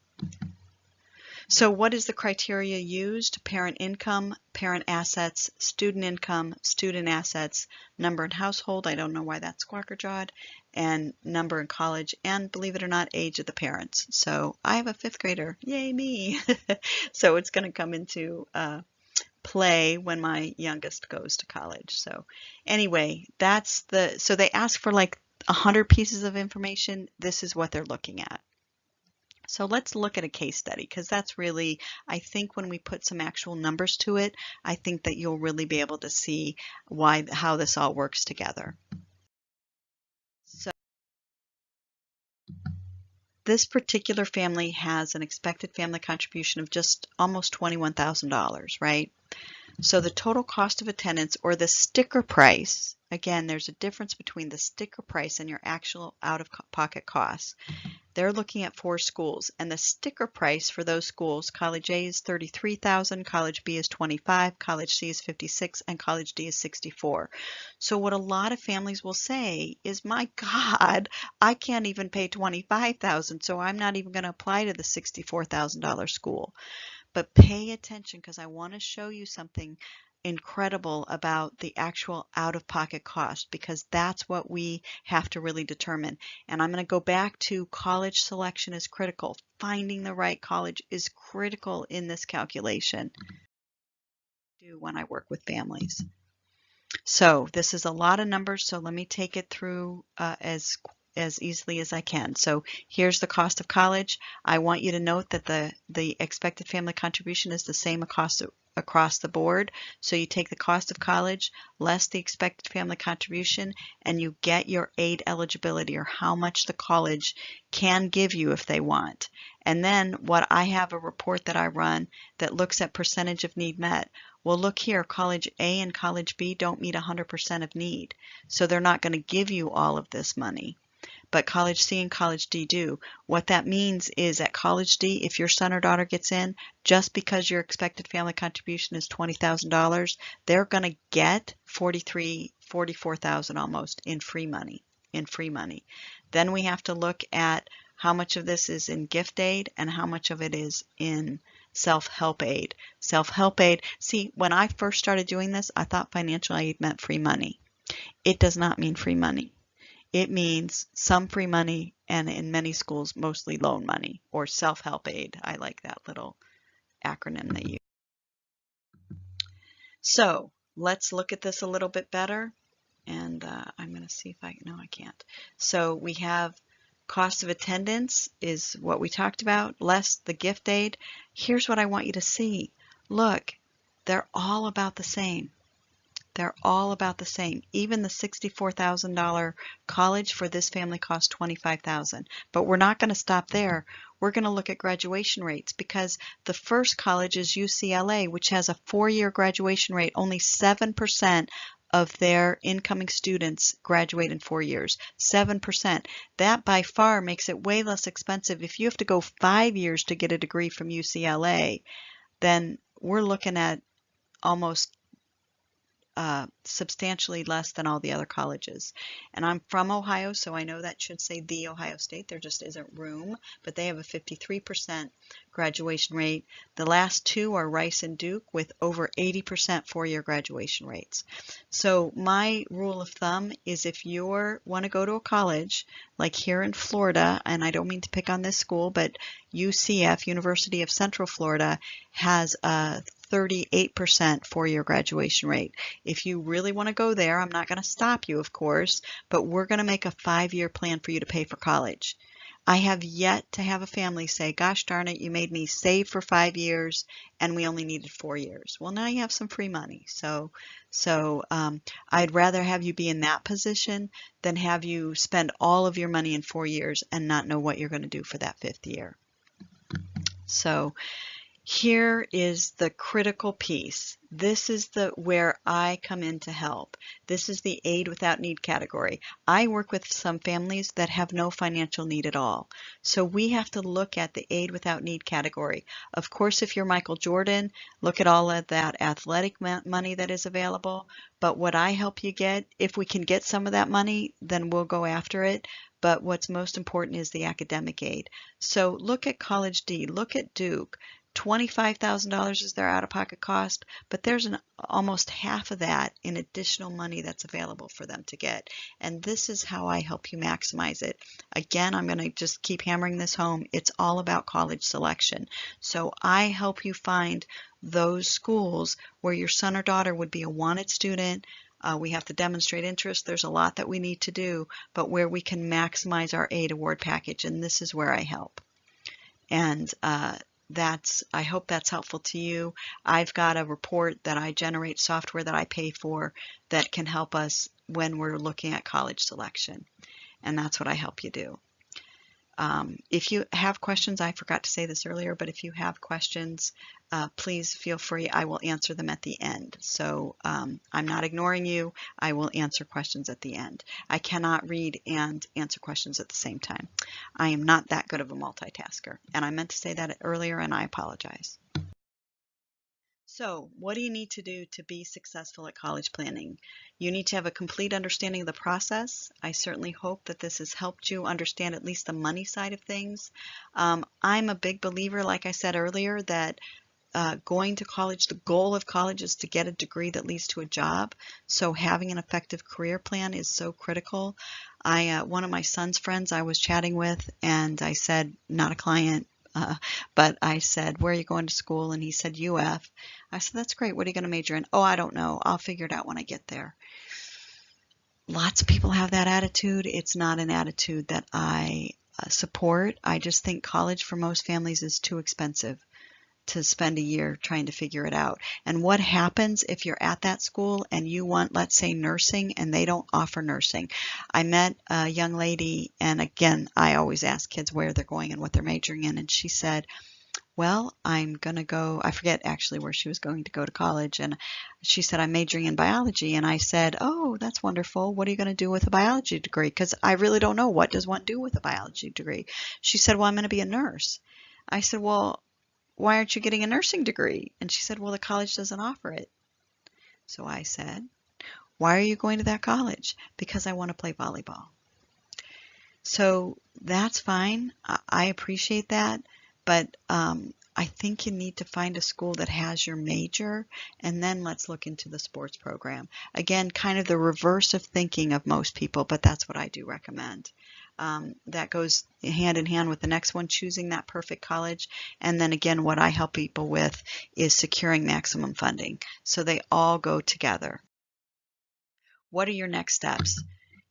So what is the criteria used? Parent income, parent assets, student income, student assets, number in household, I don't know why that's squawker-jawed, and number in college, and believe it or not, age of the parents. So I have a 5th grader, yay me! So it's going to come into play when my youngest goes to college. So anyway, so they ask for like 100 pieces of information. This is what they're looking at. So let's look at a case study, because that's really, I think when we put some actual numbers to it, I think that you'll really be able to see how this all works together. So this particular family has an expected family contribution of just almost $21,000, right? So the total cost of attendance, or the sticker price, again, there's a difference between the sticker price and your actual out-of-pocket costs. they're looking at 4 schools, and the sticker price for those schools, College A is $33,000, College B is $25,000, College C is $56,000, and College D is $64,000. So what a lot of families will say is, my God, I can't even pay $25,000, so I'm not even going to apply to the $64,000 school. But pay attention, because I want to show you something incredible about the actual out-of-pocket cost, because that's what we have to really determine. And I'm going to go back to college selection is critical. Finding the right college is critical in this calculation. Do when I work with families. So this is a lot of numbers, so let me take it through as easily as I can. So here's the cost of college. I want you to note that the expected family contribution is the same across the board. So you take the cost of college less the expected family contribution, and you get your aid eligibility, or how much the college can give you if they want. And then what I have a report that I run that looks at percentage of need met. Well, look here, College A and College B don't meet 100% of need, so they're not going to give you all of this money. But College C and College D do. What that means is at College D, if your son or daughter gets in, just because your expected family contribution is $20,000, they're going to get $44,000 almost in free money. Then we have to look at how much of this is in gift aid and how much of it is in self-help aid. Self-help aid, see, when I first started doing this, I thought financial aid meant free money. It does not mean free money. It means some free money, and in many schools, mostly loan money, or self-help aid. I like that little acronym they use. So let's look at this a little bit better. And I'm going to see if no, I can't. So we have cost of attendance is what we talked about, less the gift aid. Here's what I want you to see. Look, they're all about the same. They're all about the same. Even the $64,000 college for this family cost $25,000. But we're not going to stop there. We're going to look at graduation rates, because the first college is UCLA, which has a 4-year graduation rate. Only 7% of their incoming students graduate in 4 years. 7%. That by far makes it way less expensive. If you have to go 5 years to get a degree from UCLA, then we're looking at almost substantially less than all the other colleges. And I'm from Ohio, so I know that should say the Ohio State. There just isn't room, but they have a 53% graduation rate. The last two are Rice and Duke with over 80% 4-year graduation rates. So my rule of thumb is, if you want to go to a college, like here in Florida, and I don't mean to pick on this school, but UCF, University of Central Florida, has a 38% 4-year graduation rate. If you really want to go there, I'm not going to stop you, of course, but we're going to make a 5-year plan for you to pay for college. I have yet to have a family say, gosh darn it, you made me save for 5 years and we only needed 4 years. Well, now you have some free money. So I'd rather have you be in that position than have you spend all of your money in 4 years and not know what you're going to do for that 5th year. So here is the critical piece. This is where I come in to help. This is the aid without need category. I work with some families that have no financial need at all. So we have to look at the aid without need category. Of course, if you're Michael Jordan, look at all of that athletic money that is available. But what I help you get, if we can get some of that money, then we'll go after it. But what's most important is the academic aid. So look at College D, look at Duke. $25,000 is their out-of-pocket cost, but there's almost half of that in additional money that's available for them to get. And this is how I help you maximize it. Again, I'm going to just keep hammering this home. It's all about college selection. So I help you find those schools where your son or daughter would be a wanted student. We have to demonstrate interest. There's a lot that we need to do, but where we can maximize our aid award package, and this is where I help. And I hope that's helpful to you. I've got a report that I generate, software that I pay for, that can help us when we're looking at college selection. And that's what I help you do. If you have questions, I forgot to say this earlier, but if you have questions, please feel free. I will answer them at the end. So I'm not ignoring you. I will answer questions at the end. I cannot read and answer questions at the same time. I am not that good of a multitasker. And I meant to say that earlier, and I apologize. So, what do you need to do to be successful at college planning? You need to have a complete understanding of the process. I certainly hope that this has helped you understand at least the money side of things. I'm a big believer, like I said earlier, that going to college, the goal of college is to get a degree that leads to a job. So having an effective career plan is so critical. One of my son's friends I was chatting with, and I said, not a client, but I said, where are you going to school? And he said, UF. I said, that's great. What are you going to major in? Oh, I don't know. I'll figure it out when I get there. Lots of people have that attitude. It's not an attitude that I support. I just think college for most families is too expensive to spend a year trying to figure it out. And what happens if you're at that school and you want, let's say, nursing, and they don't offer nursing? I met a young lady, and again, I always ask kids where they're going and what they're majoring in, and she said, well, I'm going to go, I forget actually where she was going to go to college, and she said, I'm majoring in biology. And I said, oh, that's wonderful. What are you going to do with a biology degree? Because I really don't know, what does one do with a biology degree? She said, well, I'm going to be a nurse. I said, well, why aren't you getting a nursing degree? And she said, well, the college doesn't offer it. So I said, why are you going to that college? Because I want to play volleyball. So that's fine. I appreciate that. But I think you need to find a school that has your major, and then let's look into the sports program. Again, kind of the reverse of thinking of most people, but that's what I do recommend. That goes hand in hand with the next one, choosing that perfect college. And then again, what I help people with is securing maximum funding. So they all go together. What are your next steps?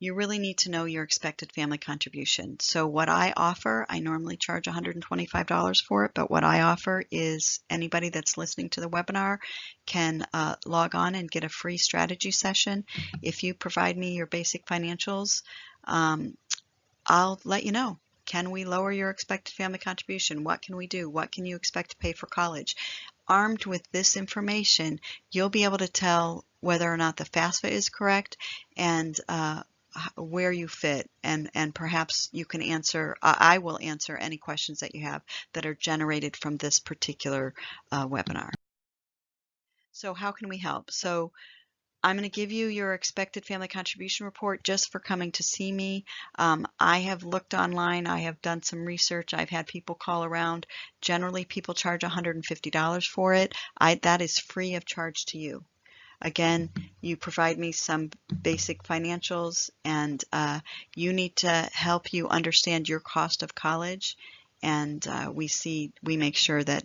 You really need to know your expected family contribution. So what I offer, I normally charge $125 for it, but what I offer is anybody that's listening to the webinar can log on and get a free strategy session. If you provide me your basic financials, I'll let you know. Can we lower your expected family contribution? What can we do? What can you expect to pay for college? Armed with this information, you'll be able to tell whether or not the FAFSA is correct and where you fit, and perhaps you can answer, I will answer any questions that you have that are generated from this particular webinar. So how can we help? So I'm going to give you your expected family contribution report just for coming to see me. I have looked online. I have done some research. I've had people call around. Generally, people charge $150 for it. That is free of charge to you. Again, you provide me some basic financials, and you need to help you understand your cost of college, and we make sure that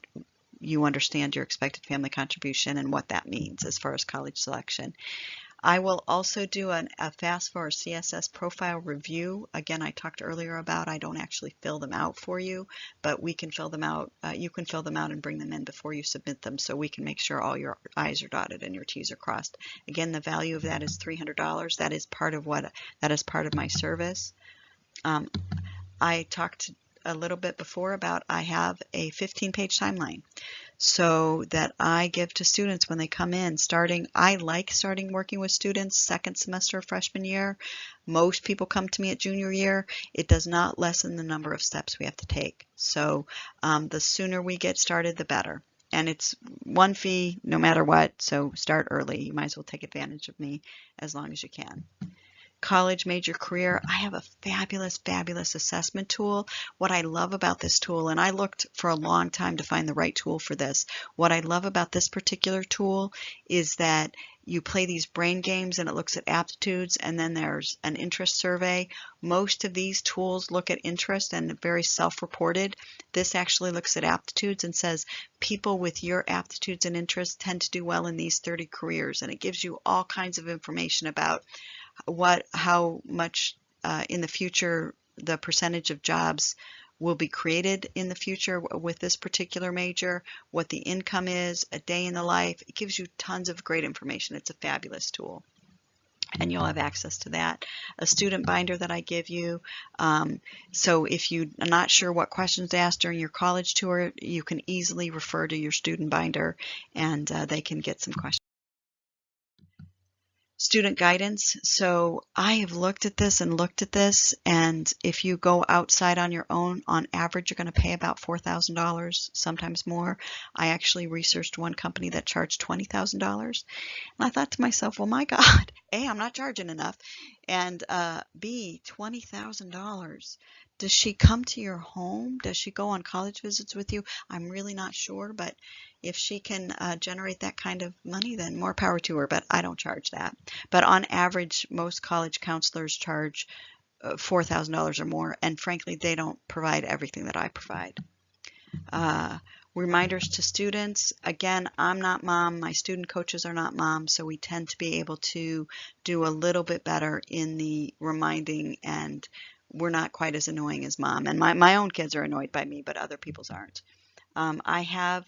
you understand your expected family contribution and what that means as far as college selection. I will also do a FAFSA or CSS profile review. Again, I talked earlier about I don't actually fill them out for you, but we can fill them out. You can fill them out and bring them in before you submit them, so we can make sure all your I's are dotted and your T's are crossed. Again, the value of that is $300. That is part of my service. I talked a little bit before about I have a 15-page timeline, so that I give to students when they come in. I like starting working with students second semester of freshman year. Most people come to me at junior year. It does not lessen the number of steps we have to take. So the sooner we get started, the better. And it's one fee no matter what, so start early. You might as well take advantage of me as long as you can. College, major, career, I have a fabulous, fabulous assessment tool. What I love about this tool, and I looked for a long time to find the right tool for this, what I love about this particular tool is that you play these brain games and it looks at aptitudes, and then there's an interest survey. Most of these tools look at interest and very self-reported. This actually looks at aptitudes and says people with your aptitudes and interests tend to do well in these 30 careers, and it gives you all kinds of information about how much in the future the percentage of jobs will be created in the future with this particular major, what the income is, a day in the life. It gives you tons of great information. It's a fabulous tool. and you'll have access to that. A student binder that I give you. So if you're not sure what questions to ask during your college tour, you can easily refer to your student binder, and they can get some questions. Student guidance. So I have looked at this and looked at this, and if you go outside on your own, on average, you're going to pay about $4,000, sometimes more. I actually researched one company that charged $20,000. And I thought to myself, well, my God, A, I'm not charging enough, and B, $20,000. Does she come to your home? Does she go on college visits with you? I'm really not sure, but if she can generate that kind of money, then more power to her, but I don't charge that. But on average, most college counselors charge $4,000 or more, and frankly, they don't provide everything that I provide. Reminders to students. Again, I'm not mom. My student coaches are not mom, so we tend to be able to do a little bit better in the reminding, and we're not quite as annoying as mom. And my own kids are annoyed by me, but other people's aren't.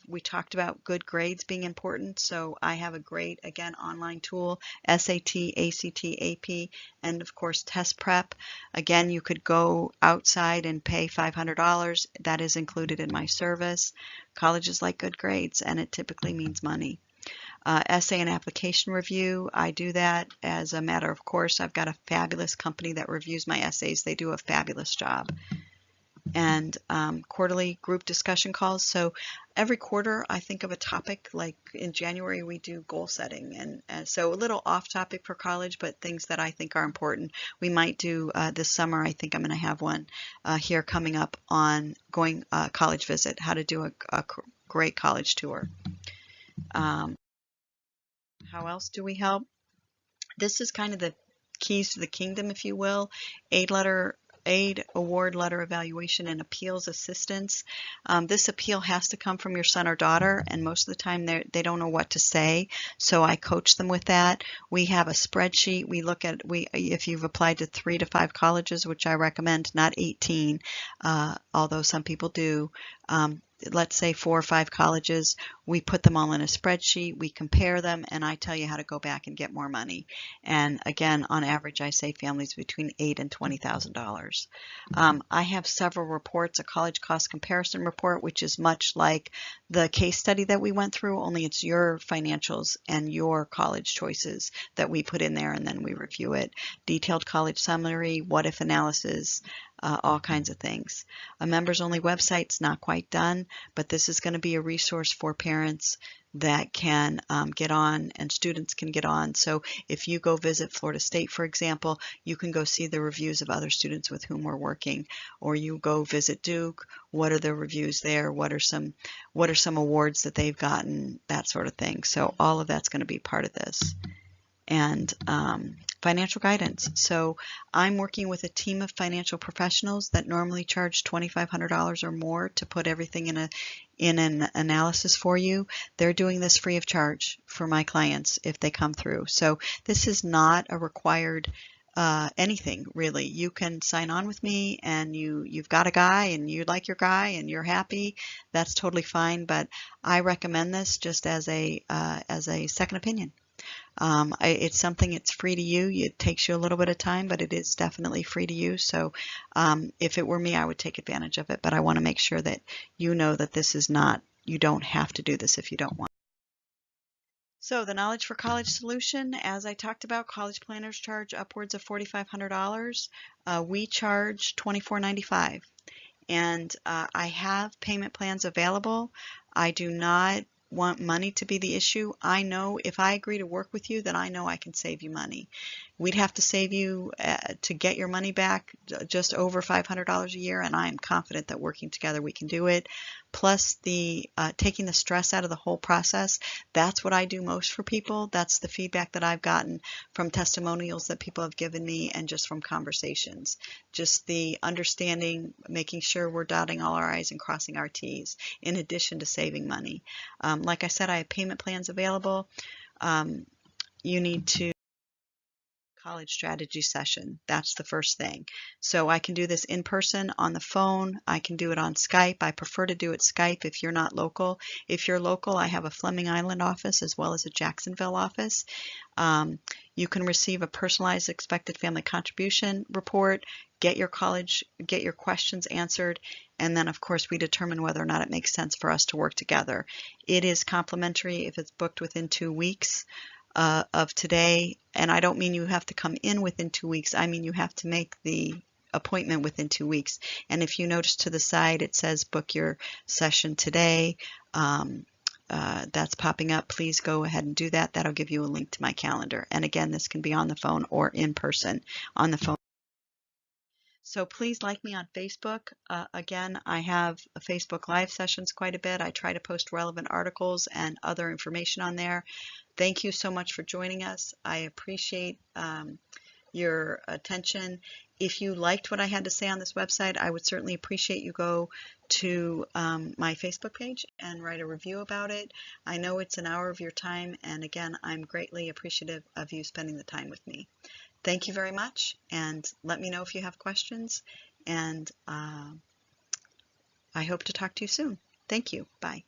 We talked about good grades being important, so I have a great, again, online tool, SAT, ACT, AP, and of course test prep. Again, you could go outside and pay $500. That is included in my service. Colleges like good grades, and it typically means money. Essay and application review, I do that as a matter of course. I've got a fabulous company that reviews my essays. They do a fabulous job. And quarterly group discussion calls. So every quarter I think of a topic. Like in January we do goal setting, and so a little off topic for college, but things that I think are important. We might do this summer. I think I'm going to have one here coming up on going college visit, how to do a great college tour. How else do we help? This is kind of the keys to the kingdom, if you will. Aid, award letter evaluation, and appeals assistance. This appeal has to come from your son or daughter, and most of the time they don't know what to say, so I coach them with that. We have a spreadsheet. We look at if you've applied to 3 to 5 colleges, which I recommend, not 18, although some people do. Let's say 4 or 5 colleges, we put them all in a spreadsheet, we compare them, and I tell you how to go back and get more money. And again, on average, I say families between $8,000 and $20,000. I have several reports, a college cost comparison report, which is much like the case study that we went through, only it's your financials and your college choices that we put in there, and then we review it. Detailed college summary, what if analysis, all kinds of things. A members only website's not quite done, but this is going to be a resource for parents that can get on, and students can get on. So if you go visit Florida State, for example, you can go see the reviews of other students with whom we're working, or you go visit Duke, what are the reviews there, what are some awards that they've gotten, that sort of thing. So all of that's going to be part of this. And financial guidance. So I'm working with a team of financial professionals that normally charge $2,500 or more to put everything in an analysis for you. They're doing this free of charge for my clients if they come through. So this is not a required anything really. You can sign on with me, and you've got a guy and you like your guy and you're happy. That's totally fine. But I recommend this just as a second opinion. It's something, it's free to you. It takes you a little bit of time, but it is definitely free to you. So if it were me, I would take advantage of it. But I want to make sure that you know that this is not, you don't have to do this if you don't want. So the Knowledge for College solution, as I talked about, college planners charge upwards of $4,500. We charge $24.95. And I have payment plans available. I do not want money to be the issue. I know if I agree to work with you, then I know I can save you money. We'd have to save you to get your money back just over $500 a year, and I am confident that working together we can do it. Plus the taking the stress out of the whole process. That's what I do most for people. That's the feedback that I've gotten from testimonials that people have given me, and just from conversations. Just the understanding, making sure we're dotting all our I's and crossing our T's, in addition to saving money. Like I said, I have payment plans available. You need to college strategy session. That's the first thing. So I can do this in person, on the phone. I can do it on Skype. I prefer to do it Skype if you're not local. If you're local, I have a Fleming Island office as well as a Jacksonville office. You can receive a personalized expected family contribution report, get your questions answered, and then of course we determine whether or not it makes sense for us to work together. It is complimentary if it's booked within 2 weeks of today, and I don't mean you have to come in within 2 weeks. I mean you have to make the appointment within 2 weeks. And if you notice to the side it says book your session today, that's popping up. Please go ahead and do that. That'll give you a link to my calendar. And again, this can be on the phone or in person on the phone. So please like me on Facebook. Again, I have Facebook Live sessions quite a bit. I try to post relevant articles and other information on there. Thank you so much for joining us. I appreciate your attention. If you liked what I had to say on this website, I would certainly appreciate you go to my Facebook page and write a review about it. I know it's an hour of your time, and again, I'm greatly appreciative of you spending the time with me. Thank you very much, and let me know if you have questions, and I hope to talk to you soon. Thank you. Bye.